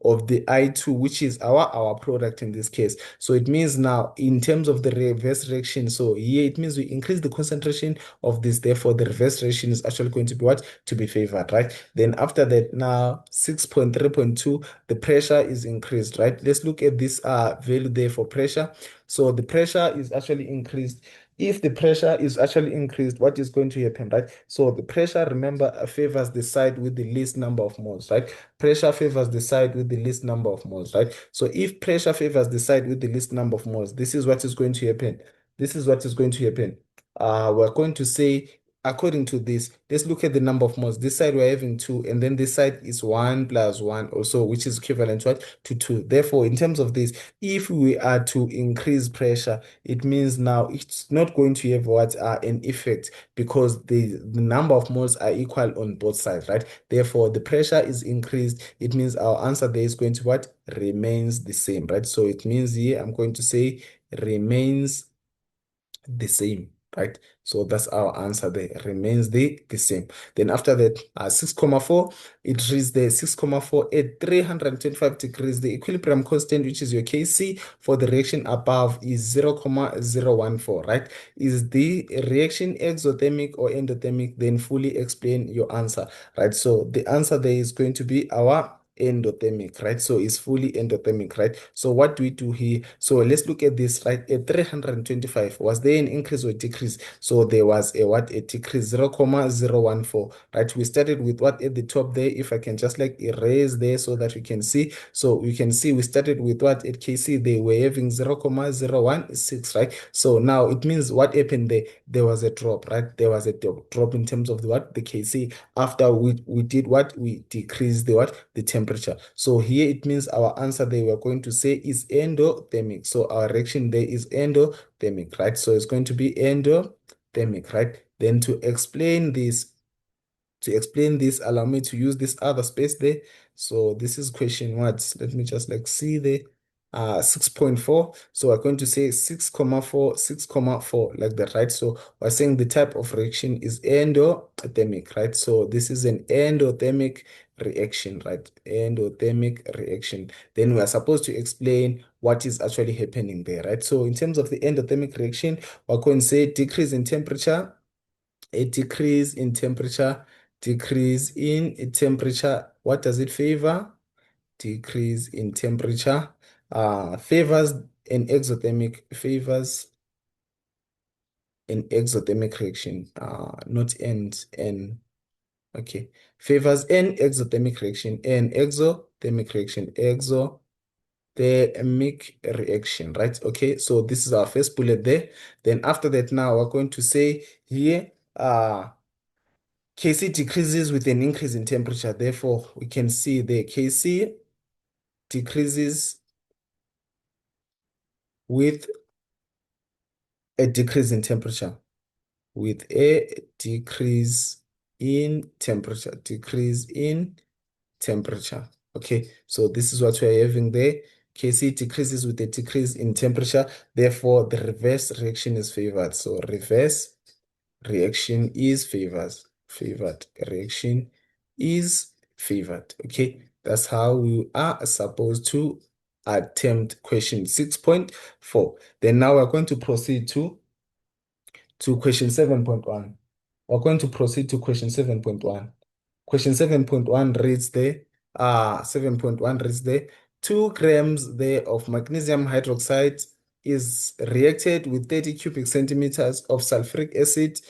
of the I2, which is our product in this case. So it means now in terms of the reverse reaction, so here it means we increase the concentration of this, therefore the reverse reaction is actually going to be what? To be favored, right? Then after that, now 6.3.2, the pressure is increased, right? Let's look at this value there for pressure. So the pressure is actually increased. If the pressure is actually increased, what is going to happen, right? So the pressure, remember, favors the side with the least number of moles, right? Pressure favors the side with the least number of moles, right? So if pressure favors the side with the least number of moles, this is what is going to happen. This is what is going to happen. We're going to say, according to this, let's look at the number of moles. This side we're having 2, and then this side is 1 plus 1 also, which is equivalent to what? To 2. Therefore, in terms of this, if we are to increase pressure, it means now it's not going to have what an effect because the number of moles are equal on both sides, right? Therefore, the pressure is increased. It means our answer there is going to what? Remains the same, right? So it means here I'm going to say remains the same, right? So that's our answer there, remains the same. Then after that, 6,4, it reads there 6,4 at 325 degrees. The equilibrium constant, which is your Kc for the reaction above, is 0,014, right? Is the reaction exothermic or endothermic? Then fully explain your answer, right? So the answer there is going to be our endothermic, right? So it's fully endothermic, right? So what do we do here? So let's look at this, right? At 325, was there an increase or decrease? So there was a what? A decrease, 0,014, right? We started with what at the top there? If I can just like erase there so that we can see. So we can see we started with what at Kc, they were having 0,016, right? So now it means what happened there? There was a drop, right? There was a drop in terms of the what? The Kc. After we did what? We decreased the what? The temperature. So here it means our answer there we're going to say is endothermic. So our reaction there is endothermic, right? So it's going to be endothermic, right? Then to explain this, allow me to use this other space there. So this is question what? Let me just like see the 6.4. So we're going to say 6,4, 6,4 like that, right? So we're saying the type of reaction is endothermic, right? So this is an endothermic reaction, right? Endothermic reaction. Then we are supposed to explain what is actually happening there, right? So in terms of the endothermic reaction, we're going to say decrease in temperature, a decrease in temperature, decrease in temperature. What does it favor? Decrease in temperature. Favors an exothermic reaction. Not and okay. Favors an exothermic reaction. An exothermic reaction. Exothermic reaction, right? Okay, so this is our first bullet there. Then after that, now we're going to say here, Kc decreases with an increase in temperature. Therefore, we can see the Kc decreases with a decrease in temperature. With a decrease in temperature. Decrease in temperature. Okay, so this is what we're having there. Kc decreases with a decrease in temperature. Therefore, the reverse reaction is favored. So reverse reaction is favored reaction is favored. Okay, that's how we are supposed to attempt question 6.4. Then now we're going to proceed to question 7.1. We're going to proceed to question 7.1. Question 7.1 reads there, 7.1 reads there, 2 grams there of magnesium hydroxide is reacted with 30 cubic centimeters of sulfuric acid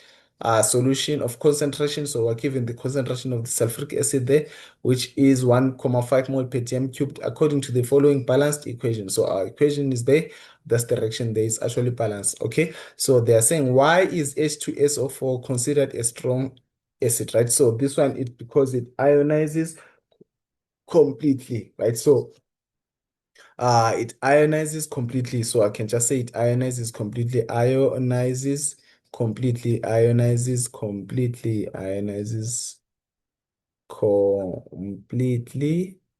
solution of concentration. So we're given the concentration of the sulfuric acid there, which is 1,5 mole per dm cubed according to the following balanced equation. So our equation is there. That's direction there is actually balanced. Okay. So they are saying why is H2SO4 considered a strong acid, right? So this one is because it ionizes completely, right? So it ionizes completely. So I can just say it ionizes completely, ionizes completely.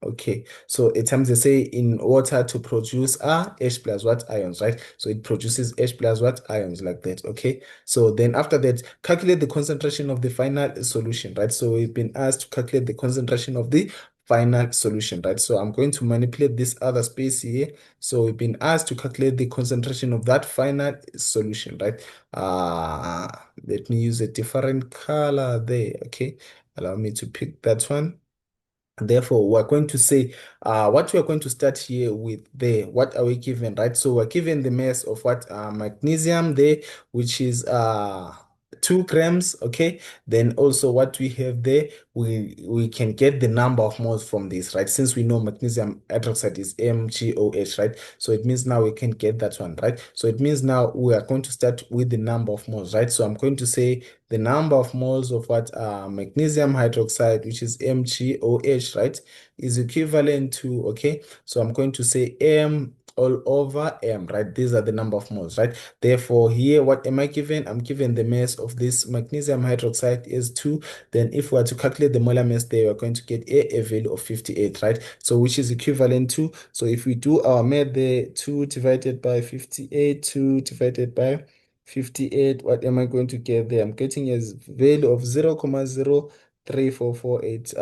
Okay, so at times they say in water to produce H plus what ions, right? So it produces H plus what ions like that. Okay, so then after that, calculate the concentration of the final solution, right? So we've been asked to calculate the concentration of the final solution, right? So I'm going to manipulate this other space here. So we've been asked to calculate the concentration of that final solution, right? Let me use a different color there. Okay, allow me to pick that one. Therefore, we're going to say what we're going to start here with there. What are we given, right? So we're given the mass of what magnesium there, which is 2 grams. Okay. Then also what we have there, we can get the number of moles from this, right? Since we know magnesium hydroxide is MgOH, right? So it means now we can get that one, right? So it means now we are going to start with the number of moles, right? So I'm going to say the number of moles of what magnesium hydroxide, which is MgOH, right, is equivalent to, okay, so I'm going to say M all over M, right? These are the number of moles, right? Therefore, here, what am I given? I'm given the mass of this magnesium hydroxide is 2. Then if we are to calculate the molar mass there, we're going to get a value of 58, right? So which is equivalent to, so if we do our math there, 2 divided by 58, 2 divided by 58, what am I going to get there? I'm getting a value of 0.03448,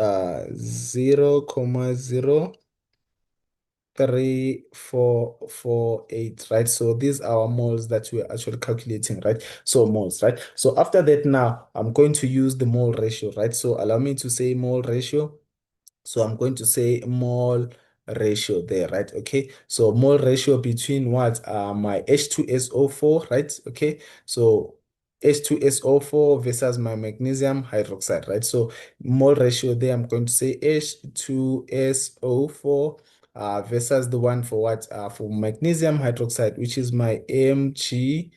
0.03448, right? So these are our moles that we're actually calculating, right? So moles, right? So after that now, I'm going to use the mole ratio, right? So allow me to say mole ratio. So I'm going to say mole ratio there, right? Okay. So mole ratio between what? My H2SO4, right? Okay. So H2SO4 versus my magnesium hydroxide, right? So mole ratio there, I'm going to say H2SO4 versus the one for what? For magnesium hydroxide, which is my Mg.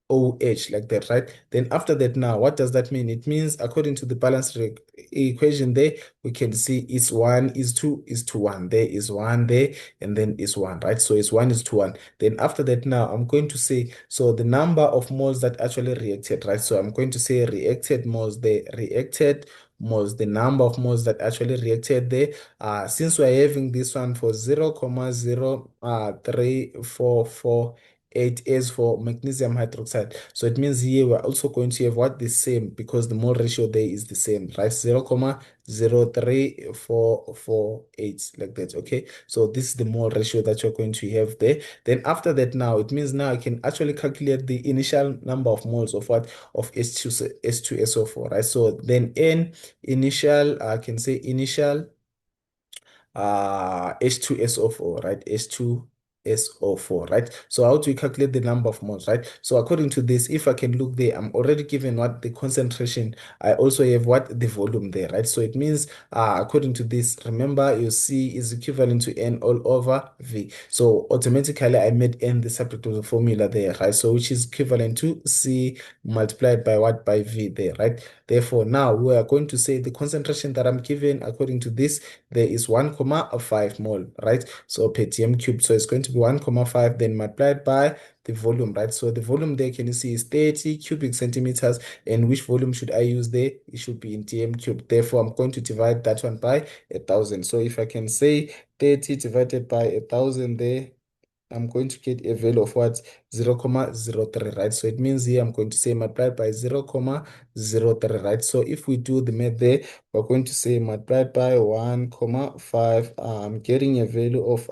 OH like that, right? Then after that now, what does that mean? It means according to the balance equation there, we can see it's 1 is 2 is to 1. There is 1 there and then is 1, right? So it's 1 is to 1. Then after that now, I'm going to say, so the number of moles that actually reacted, right? So I'm going to say reacted moles there, reacted moles, the number of moles that actually reacted there. Since we're having this one for 0.03448 is for magnesium hydroxide. So it means here we're also going to have what the same because the mole ratio there is the same, right? 0.03448 like that. Okay. So this is the mole ratio that you're going to have there. Then after that now, it means now I can actually calculate the initial number of moles of what? Of H2SO4, right? So then N initial, I can say initial H2SO4, right? H2SO4, right? So how do we calculate the number of moles, right? So according to this, if I can look there, I'm already given what the concentration. I also have what the volume there, right? So it means according to this, remember your C is equivalent to N all over V. So automatically I made N the subject of the formula there, right? So which is equivalent to C multiplied by what? By V there, right? Therefore, now we are going to say the concentration that I'm given according to this there is 1,5 mole, right? So per dm cubed. So it's going to be 1,5 then multiplied by the volume, right? So the volume there, can you see, is 30 cubic centimeters. And which volume should I use there? It should be in dm cubed. Therefore, I'm going to divide that one by 1,000. So if I can say 30 divided by 1,000 there, I'm going to get a value of what? 0.03, right? So it means here I'm going to say multiplied by 0.03, right? So if we do the math there, we're going to say multiplied by 1,5. I'm getting a value of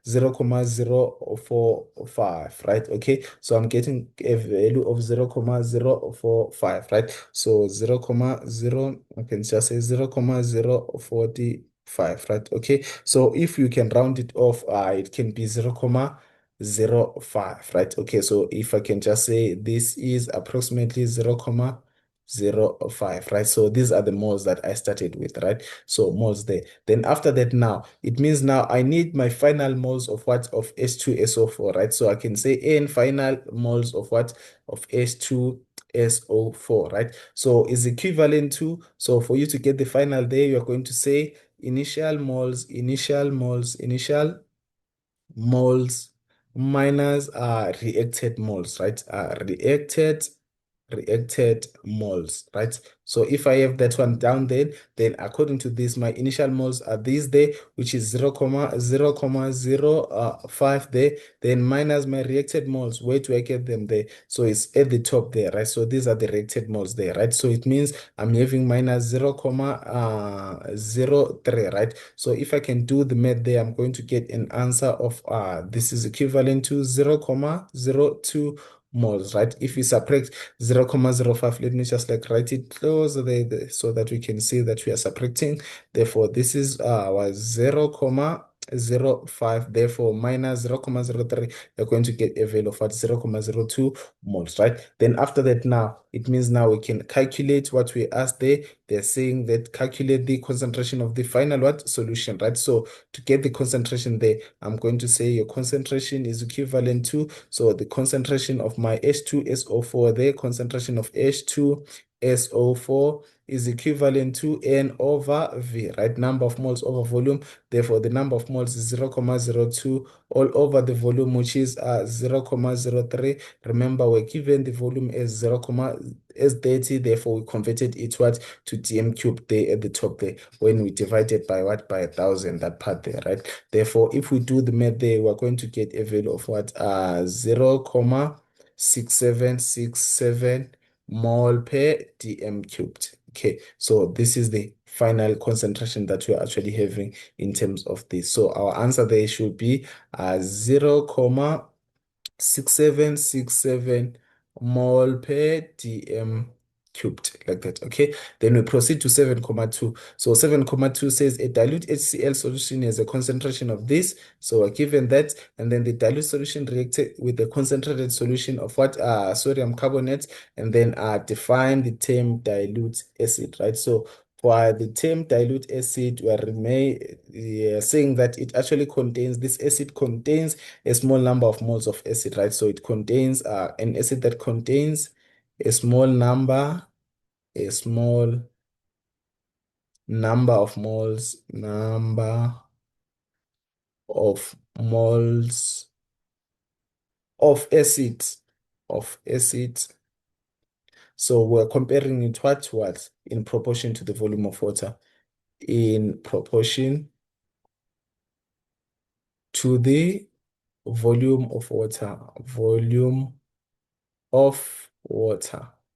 0.045, right? Okay, so I'm getting a value of 0.045, right? So 0.0, I can just say 0.045, right? Okay, so if you can round it off, it can be 0.05, right? Okay, so if I can just say this is approximately 0.05, 0.05, right? So these are the moles that I started with, right? So moles there. Then after that, now it means now I need my final moles of what? Of H2SO4, right? So I can say N final moles of what? Of H2SO4, right? So is equivalent to, so for you to get the final there, you're going to say initial moles minus reacted moles, right? Reacted moles, right? So if I have that one down then according to this, my initial moles are these there, which is 0.005 there, then minus my reacted moles. Where do I get them there? So it's at the top there, right? So these are the reacted moles there, right? So it means I'm having minus 0.03, right? So if I can do the math there, I'm going to get an answer of this is equivalent to 0.02 moles, right? If we subtract 0.05, let me just like write it close there, so that we can see that we are subtracting. Therefore, this is was 0.05, therefore minus 0.03, you're going to get a value of what? 0.02 moles, right? Then after that, now it means now we can calculate what we asked there. They're saying that calculate the concentration of the final what? Solution, right? So to get the concentration there, I'm going to say your concentration is equivalent to, so the concentration of my H2SO4 there, concentration of H2SO4 is equivalent to N over V, right? Number of moles over volume. Therefore, the number of moles is 0.02 all over the volume, which is 0.03. Remember, we're given the volume as 0, as 30. Therefore, we converted it what? To dm cubed there at the top there. When we divide it by what? By 1,000, that part there, right? Therefore, if we do the math there, we're going to get a value of what? 0.6767 mole per dm cubed. Okay, so this is the final concentration that we're actually having in terms of this. So our answer there should be 0.6767 mole per dm cubed, like that. Okay, then we proceed to 7.2. So 7.2 says a dilute HCl solution has a concentration of this, so we're given that, and then the dilute solution reacted with the concentrated solution of what? Sodium carbonate, and then define the term dilute acid, right? So for the term dilute acid, we are saying that it actually contains, this acid contains a small number of moles of acid, right? So it contains an acid that contains a small number, a small number of moles of acid, of acid. So we're comparing it what in proportion to the volume of water, in proportion to the volume of water,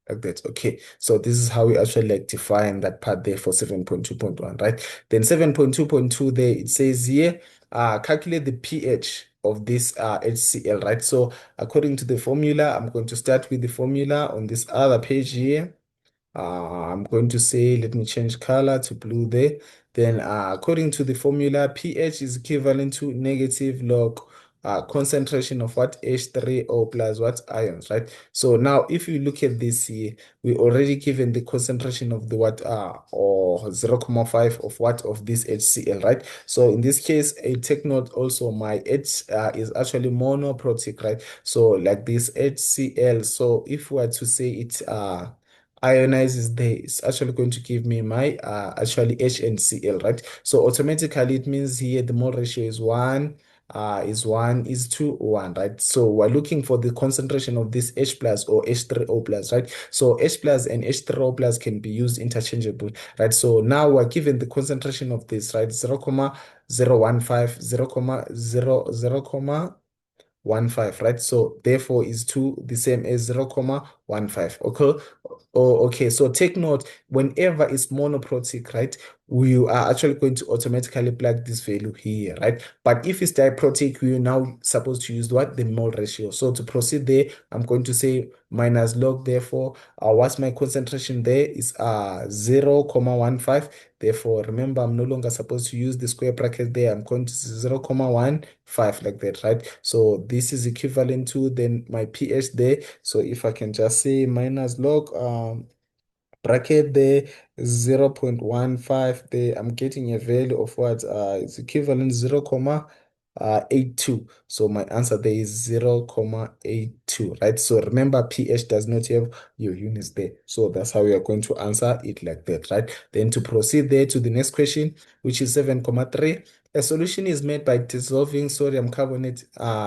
like that. Okay, so this is how we actually like define that part there for 7.2.1, right? Then 7.2.2 there, it says here, calculate the pH of this HCl, right? So according to the formula, I'm going to start with the formula on this other page here. I'm going to say, let me change color to blue there. Then according to the formula, pH is equivalent to negative log concentration of what? H3O plus what? Ions, right? So now if you look at this here, we already given the concentration of the what? Or 0.5 of what? Of this HCl, right? So in this case, a take note also, my H is actually monoprotic, right? So like this HCl, so if we were to say it ionizes there, it's actually going to give me my actually HNCl, right? So automatically it means here the mole ratio is 1:1, right? So we're looking for the concentration of this H plus or H3O plus, right? So H plus and H3O plus can be used interchangeably, right? So now we're given the concentration of this, right? 0.015, 0.015, right? So therefore is 2 the same as 0.15. Okay. Oh, okay. So take note, whenever it's monoprotic, right, we are actually going to automatically plug this value here, right? But if it's diprotic, we are now supposed to use what? The mole ratio. So to proceed there, I'm going to say minus log, therefore, what's my concentration there is 0.15. Therefore, remember, I'm no longer supposed to use the square bracket there. I'm going to 0.15 like that, right? So this is equivalent to then my pH there. So if I can just say minus log bracket there, 0.15 there. I'm getting a value of what is equivalent 0.82. So my answer there is 0.82, right? So remember, pH does not have your units there. So that's how we are going to answer it like that, right? Then to proceed there to the next question, which is 7.3. A solution is made by dissolving sodium carbonate,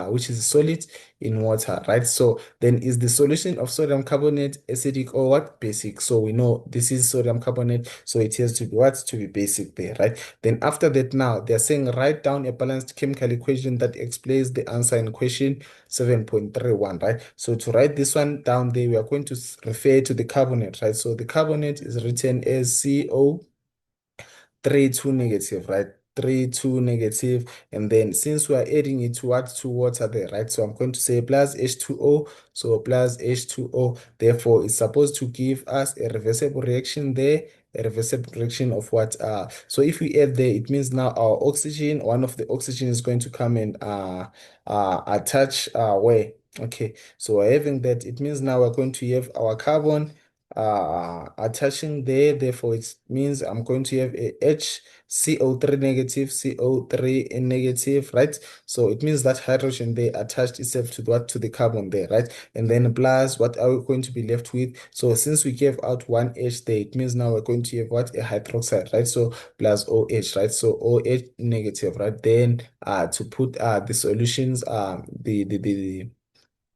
which is solid, in water, right? So then is the solution of sodium carbonate acidic or what? Basic. So we know this is sodium carbonate, so it has to be what? To be basic there, right? Then after that, now they're saying write down a balanced chemical equation that explains the answer in question 7.31, right? So to write this one down there, we are going to refer to the carbonate, right? So the carbonate is written as CO 3, 2 negative, right? 3, 2 negative. And then since we are adding it to what? To water there, right? So I'm going to say plus H2O. So plus H2O. Therefore, it's supposed to give us a reversible reaction there. A reversible reaction of what? So if we add there, it means now our oxygen, one of the oxygen is going to come and attach where? Okay, so we're having that. It means now we're going to have our carbon attaching there. Therefore, it means I'm going to have a HCO3 negative, CO3 negative, right? So it means that hydrogen there attached itself to what? To the carbon there, right? And then plus, what are we going to be left with? So since we gave out one H there, it means now we're going to have what? A hydroxide, right? So plus OH, right? So OH negative, right? Then to put the solutions, the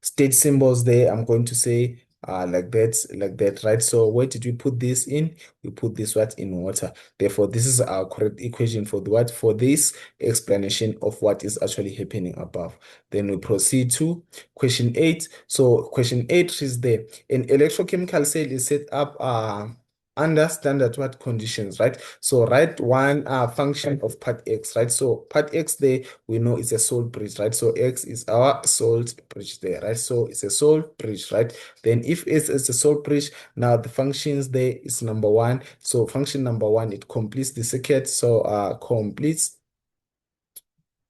state symbols there, I'm going to say like that, right? So where did we put this in? We put this what? In water. Therefore, this is our correct equation for the what? For this explanation of what is actually happening above. Then we proceed to question 8. So question 8 is there. An electrochemical cell is set up under standard what conditions, right? So write one function of part X, right? So part X there, we know it's a salt bridge, right? So X is our salt bridge there, right? So it's a salt bridge, right? Then if it's a salt bridge, now the functions there is number one. So function number one, it completes the circuit. So completes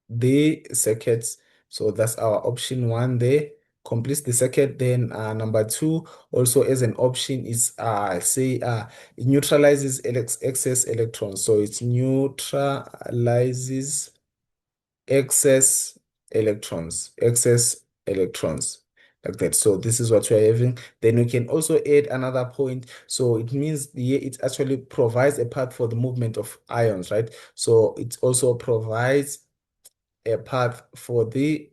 the circuits. So that's our option one there. Completes the circuit. Then number two, also as an option, is say it neutralizes excess electrons. So it neutralizes excess electrons like that. So this is what we're having. Then we can also add another point. So it means here it actually provides a path for the movement of ions, right? So it also provides a path for the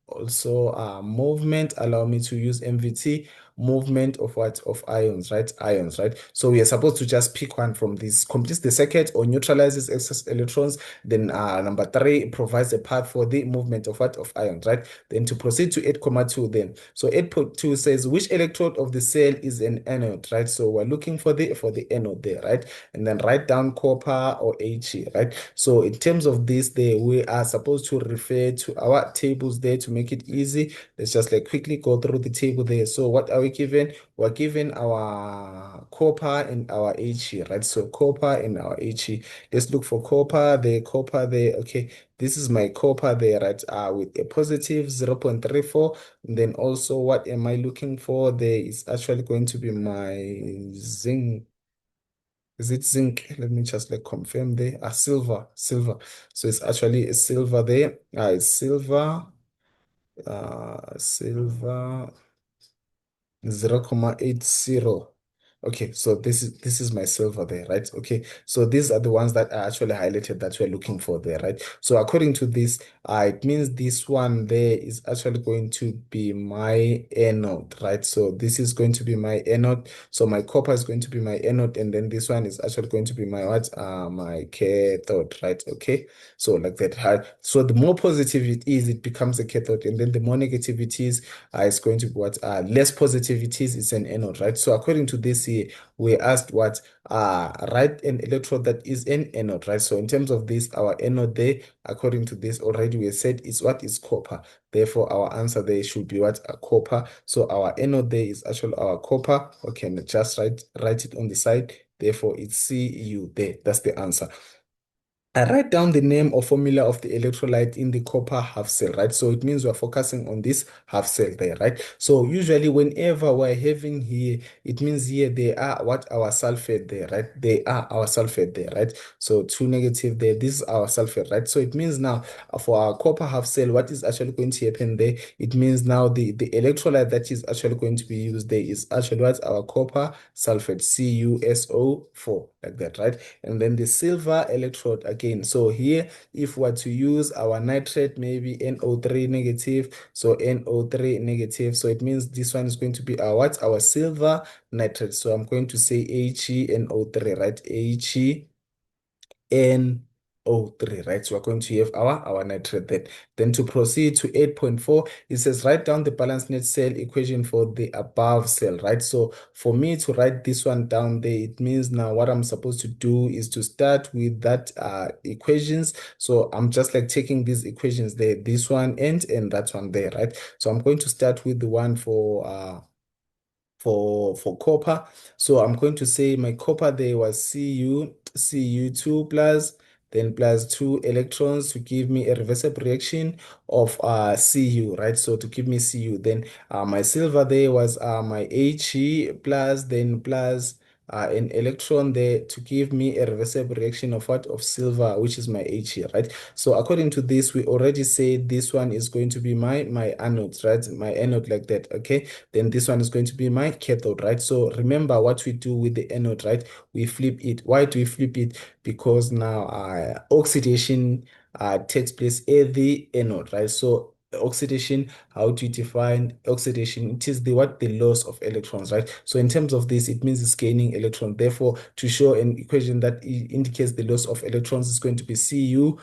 also movement. Allow me to use MVT, movement of what? Of ions, right? Ions, right? So we are supposed to just pick one from these: completes the circuit or neutralizes excess electrons. Then number three, it provides a path for the movement of what? Of ions, right? Then to proceed to 8.2 then. So 8.2 says which electrode of the cell is an anode, right? So we're looking for the anode there, right? And then write down copper or He, right? So in terms of this there, we are supposed to refer to our tables there to make it easy. Let's just like quickly go through the table there. So what are we given? We're given our copper and our He, right? So copper and our He. Let's look for copper there. Okay, this is my copper there, right? With a positive 0.34. And then also, what am I looking for? There is actually going to be my zinc. Is it zinc? Let me just like confirm there. Silver. So it's actually a silver there. It's silver 0.80. Okay, so this is my silver there, right? Okay, so these are the ones that are actually highlighted that we're looking for there, right? So according to this, it means this one there is actually going to be my anode, right? So this is going to be my anode. So my copper is going to be my anode, and then this one is actually going to be my what? My cathode, right? Okay, so like that. So the more positive it is, it becomes a cathode, and then the more negative it is, it's going to be what? Less positivities, it's an anode, right? So according to this here, we asked what? Write an electrode that is an anode, right? So in terms of this, our anode there, according to this already, we said is what? Is copper. Therefore, our answer there should be what? A copper. So our anode there is actually our copper. Okay, and just write it on the side. Therefore, it's Cu there. That's the answer. I write down the name or formula of the electrolyte in the copper half cell, right? So it means we're focusing on this half cell there, right? So usually whenever we're having here, it means here they are what our sulfate there, right? They are our sulfate there, right? So two negative there, this is our sulfate, right? So it means now for our copper half cell, what is actually going to happen there? It means now the electrolyte that is actually going to be used there is actually what our copper sulfate, CuSO4, like that, right? And then the silver electrode again. So here, if we were to use our nitrate, maybe NO3 negative, so NO3 negative. So it means this one is going to be our what? Our silver nitrate. So I'm going to say HeNO3, right? HeNO3, right? So we're going to have our nitrate then. Then to proceed to 8.4, it says write down the balanced net cell equation for the above cell, right? So for me to write this one down there, it means now what I'm supposed to do is to start with that equations. So I'm just like taking these equations there, this one and that one there, right? So I'm going to start with the one for copper. So I'm going to say my copper there was Cu2 plus then plus 2 electrons to give me a reversible reaction of Cu, right? So to give me Cu, then my silver there was my He plus then plus an electron there to give me a reversible reaction of what? Of silver, which is my He, right? So according to this, we already said this one is going to be my anode, right? My anode like that, okay? Then this one is going to be my cathode, right? So remember what we do with the anode, right? We flip it. Why do we flip it? Because now oxidation takes place at the anode, right? So oxidation, how do you define oxidation? It is the what? The loss of electrons, right? So in terms of this, it means it's gaining electron. Therefore, to show an equation that indicates the loss of electrons is going to be Cu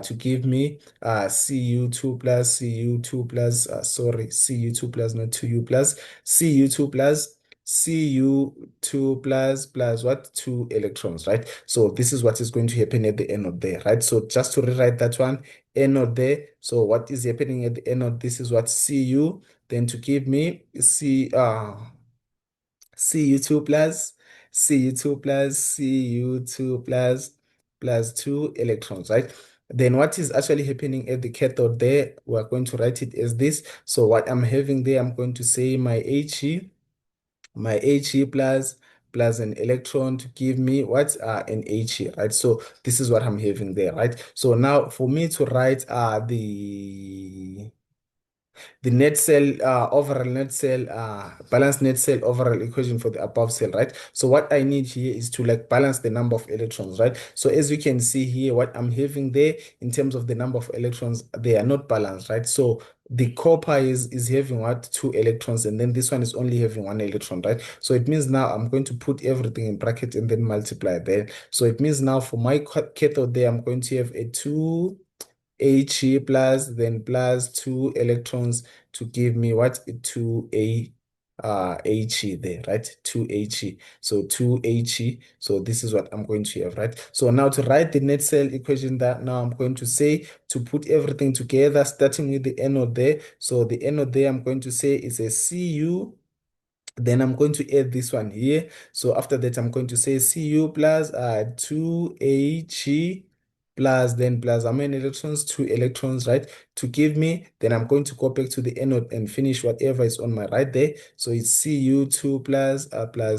to give me Cu2 plus Cu2 plus sorry, Cu2 plus not 2U plus Cu2 plus Cu2 plus what? 2 electrons, right? So this is what is going to happen at the anode there, right? So just to rewrite that one, anode there. So what is happening at the anode? This is what Cu, then to give me Cu2 plus Cu2 plus Cu2 plus 2 electrons, right? Then what is actually happening at the cathode there? We're going to write it as this. So what I'm having there, I'm going to say my He plus an electron to give me what an He, right? So this is what I'm having there, right? So now for me to write the net cell, overall net cell, balanced net cell overall equation for the above cell, right? So what I need here is to like balance the number of electrons, right? So as you can see here, what I'm having there in terms of the number of electrons, they are not balanced, right? So the copper is having what? 2 electrons, and then this one is only having 1 electron, right? So it means now I'm going to put everything in bracket and then multiply there. So it means now for my cathode there, I'm going to have a 2 He plus then plus 2 electrons to give me what? 2 He there, right? 2 He. So 2 He. So this is what I'm going to have, right? So now to write the net cell equation that now I'm going to say to put everything together, starting with the anode there. So the anode there, I'm going to say is a Cu. Then I'm going to add this one here. So after that, I'm going to say Cu plus 2He plus then plus how many electrons? 2 electrons, right? To give me, then I'm going to go back to the anode and finish whatever is on my right there. So it's Cu2 plus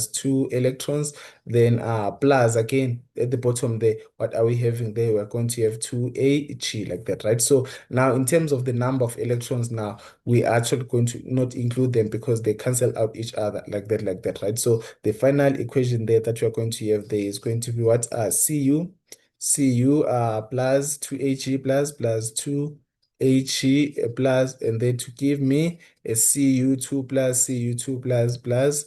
2 electrons, then plus again at the bottom there. What are we having there? We're going to have 2He like that, right? So now in terms of the number of electrons now, we are actually going to not include them because they cancel out each other like that, right? So the final equation there that we're going to have there is going to be what? Cu plus 2He plus 2He plus, and then to give me a Cu2 plus 2He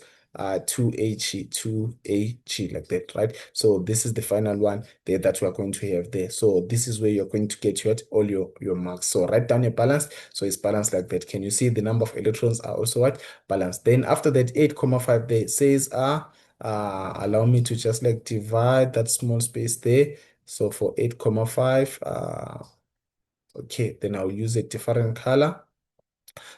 like that, right? So this is the final one there that we're going to have there. So this is where you're going to get all your marks. So write down your balance. So it's balanced like that. Can you see the number of electrons are also what? Balanced. Then after that 8.5 there says allow me to just like divide that small space there. So for 8.5 okay, then I'll use a different color.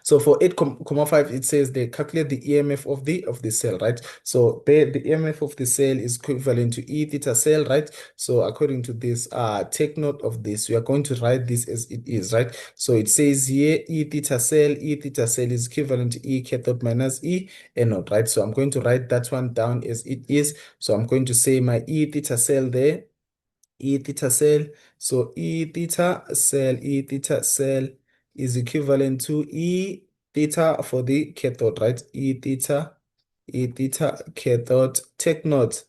So for 8,5, it says they calculate the EMF of the cell, right? So the EMF of the cell is equivalent to E theta cell, right? So according to this, take note of this. We are going to write this as it is, right? So it says here E theta cell is equivalent to E cathode minus E anode, right? So I'm going to write that one down as it is. So I'm going to say my E theta cell there. E theta cell. So E theta cell is equivalent to E theta for the cathode, right? E theta cathode. Take note,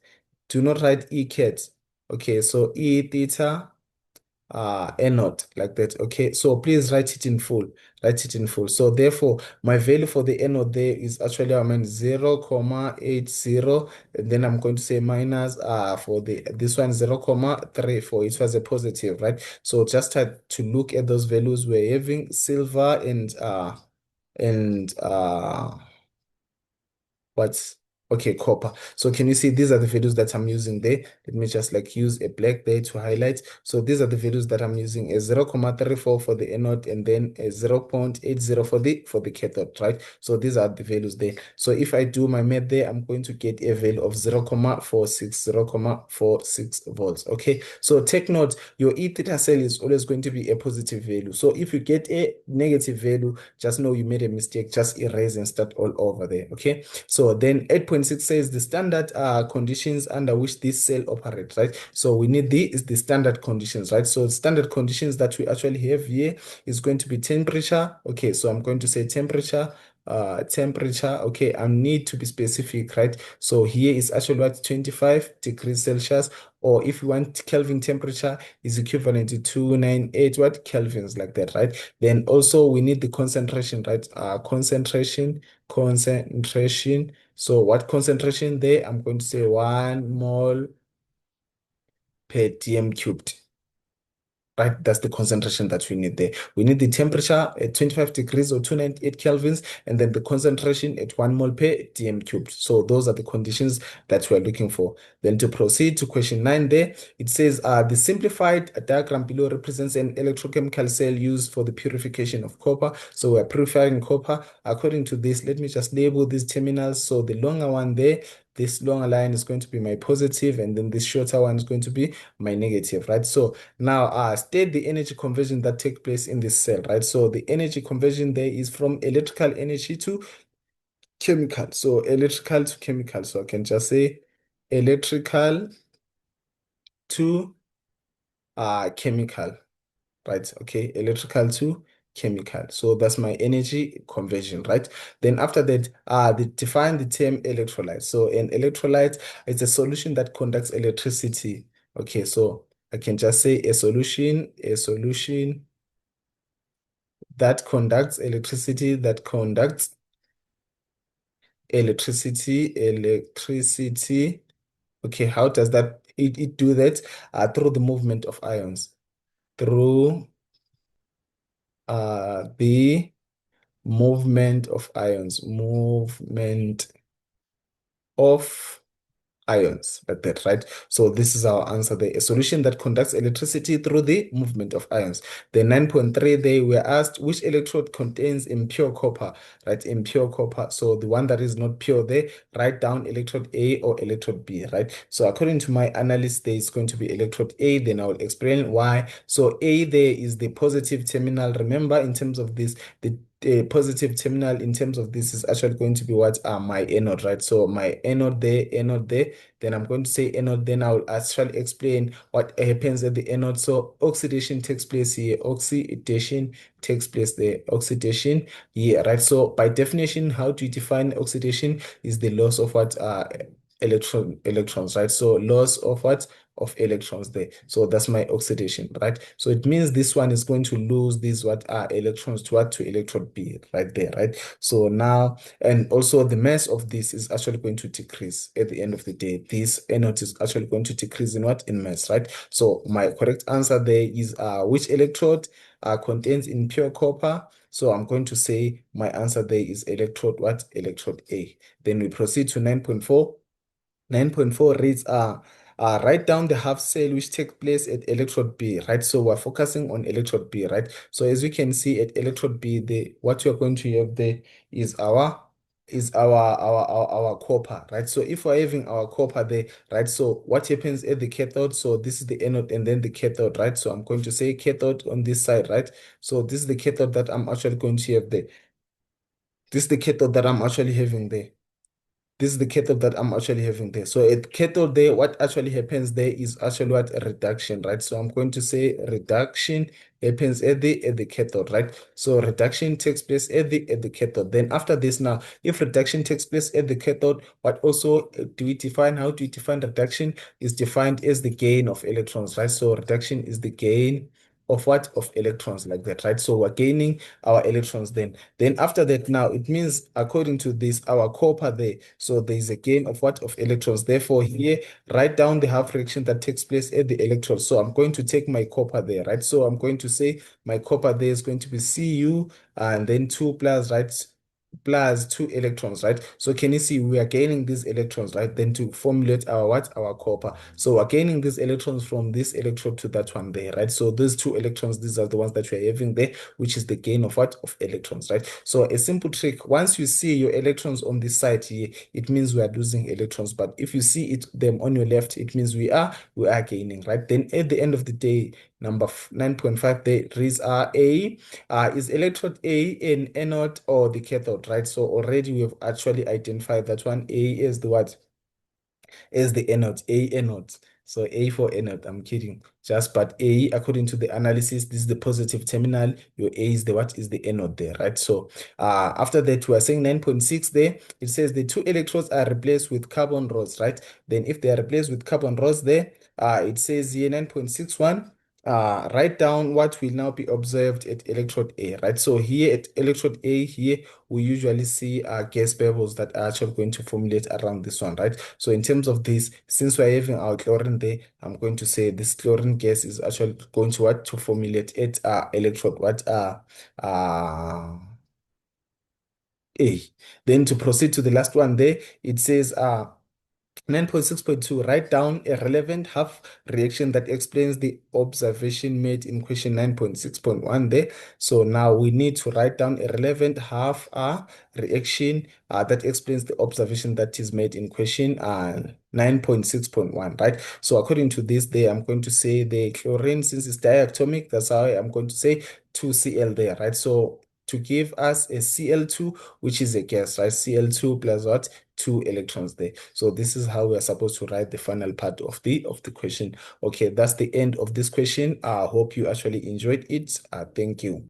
do not write E cat. Okay, so E theta a naught like that. Okay, so please write it in full. Write it in full. So therefore, my value for the a naught there is actually, I mean, 0,80, and then I'm going to say minus for the this one 0,3 for it was a positive, right? So just had to look at those values. We're having silver and what's okay, copper. So can you see these are the values that I'm using there? Let me just like use a black there to highlight. So these are the values that I'm using: a 0,34 for the anode and then a 0,80 for the cathode, right? So these are the values there. So if I do my math there, I'm going to get a value of 0,46 volts. Okay, so take note, your E theta cell is always going to be a positive value. So if you get a negative value, just know you made a mistake. Just erase and start all over there. Okay. So then 8.6 says the standard conditions under which this cell operates, right? So we need the standard conditions, right? So standard conditions that we actually have here is going to be temperature. Okay, so I'm going to say temperature. Okay, I need to be specific, right? So here is actually what, 25 degrees Celsius, or if you want Kelvin temperature is equivalent to 298 what kelvins, like that, right? Then also we need the concentration, right? Concentration. So what concentration there? I'm going to say 1 mole per dm cubed. Right, that's the concentration that we need there. We need the temperature at 25 degrees or 298 kelvins, and then the concentration at 1 mole per dm cubed. So those are the conditions that we're looking for. Then to proceed to question 9 there, it says the simplified diagram below represents an electrochemical cell used for the purification of copper. So we're purifying copper. According to this, let me just label these terminals. So the longer one there, this longer line is going to be my positive, and then this shorter one is going to be my negative, right? So now, state the energy conversion that takes place in this cell, right? So the energy conversion there is from electrical energy to chemical. So electrical to chemical. So I can just say electrical to chemical, right? Okay, electrical to chemical. So that's my energy conversion, right? Then after that, define the term electrolyte. So an electrolyte is a solution that conducts electricity. Okay, so I can just say a solution that conducts electricity, electricity. Okay, how does that it do that? Through the movement of ions, through the movement of ions, movement of ions, like that, right? So this is our answer there. A solution that conducts electricity through the movement of ions. The 9.3, they were asked which electrode contains impure copper, right? Impure copper. So the one that is not pure there, write down electrode A or electrode B, right? So according to my analysis, there is going to be electrode A. Then I will explain why. So A there is the positive terminal. Remember, in terms of this, the positive terminal in terms of this is actually going to be what my anode, right? So my anode there, then I'm going to say anode, then I'll actually explain what happens at the anode. So oxidation takes place here, oxidation takes place there, oxidation here, right? So by definition, how do you define oxidation? Is the loss of what electrons, right? So loss of what, of electrons there. So that's my oxidation, right? So it means this one is going to lose these what are electrons to what, to electrode B right there, right? So now, and also the mass of this is actually going to decrease at the end of the day. This anode is actually going to decrease in what, in mass, right? So my correct answer there is which electrode contains impure copper. So I'm going to say my answer there is electrode what, electrode A. Then we proceed to 9.4. 9.4 reads Write down the half cell which takes place at electrode B, right? So we're focusing on electrode B, right? So as we can see at electrode B, what you're going to have there is our copper, right? So if we're having our copper there, right? So what happens at the cathode? So this is the anode and then the cathode, right? So I'm going to say cathode on this side, right? So this is the cathode that I'm actually going to have there. This is the cathode that I'm actually having there. This is the cathode that I'm actually having there. So at cathode there, what actually happens there is actually what a reduction, right? So I'm going to say reduction happens at the cathode, right? So reduction takes place at the cathode. Then after this now, if reduction takes place at the cathode, what also do we define? How do we define reduction? Is defined as the gain of electrons, right? So reduction is the gain of what? Of electrons, like that, right? So we're gaining our electrons then. Then after that now, it means according to this, our copper there, so there is a gain of what? Of electrons. Therefore here, write down the half reaction that takes place at the electrode. So I'm going to take my copper there, right? So I'm going to say my copper there is going to be Cu and then 2 plus, right? Plus 2 electrons, right? So can you see we are gaining these electrons, right? Then to formulate our what? Our copper. So we're gaining these electrons from this electrode to that one there, right? So these 2 electrons, these are the ones that we're having there, which is the gain of what? Of electrons, right? So a simple trick, once you see your electrons on this side here, it means we are losing electrons. But if you see them on your left, it means we are gaining, right? Then at the end of the day, number 9.5 there is is electrode A an anode or the cathode, right? So already we have actually identified that one. A is the what? Is the anode, A anode. So A for anode, I'm kidding. Just but A, according to the analysis, this is the positive terminal. Your A is the what? Is the anode there, right? So after that, we are saying 9.6 there. It says the 2 electrodes are replaced with carbon rods, right? Then if they are replaced with carbon rods there, it says here 9.61. Write down what will now be observed at electrode A, right? So here at electrode A, here we usually see gas bubbles that are actually going to formulate around this one, right? So in terms of this, since we're having our chlorine there, I'm going to say this chlorine gas is actually going to what? To formulate at electrode what? A. Then to proceed to the last one there, it says 9.6.2, write down a relevant half reaction that explains the observation made in question 9.6.1 there. So now we need to write down a relevant half reaction that explains the observation that is made in question 9.6.1, right? So according to this there, I'm going to say the chlorine, since it's diatomic, that's how I'm going to say 2Cl there, right? So to give us a Cl2, which is a gas, right? Cl2 plus what? 2 electrons there. So this is how we are supposed to write the final part of the question. Okay, that's the end of this question. I hope you actually enjoyed it. Thank you.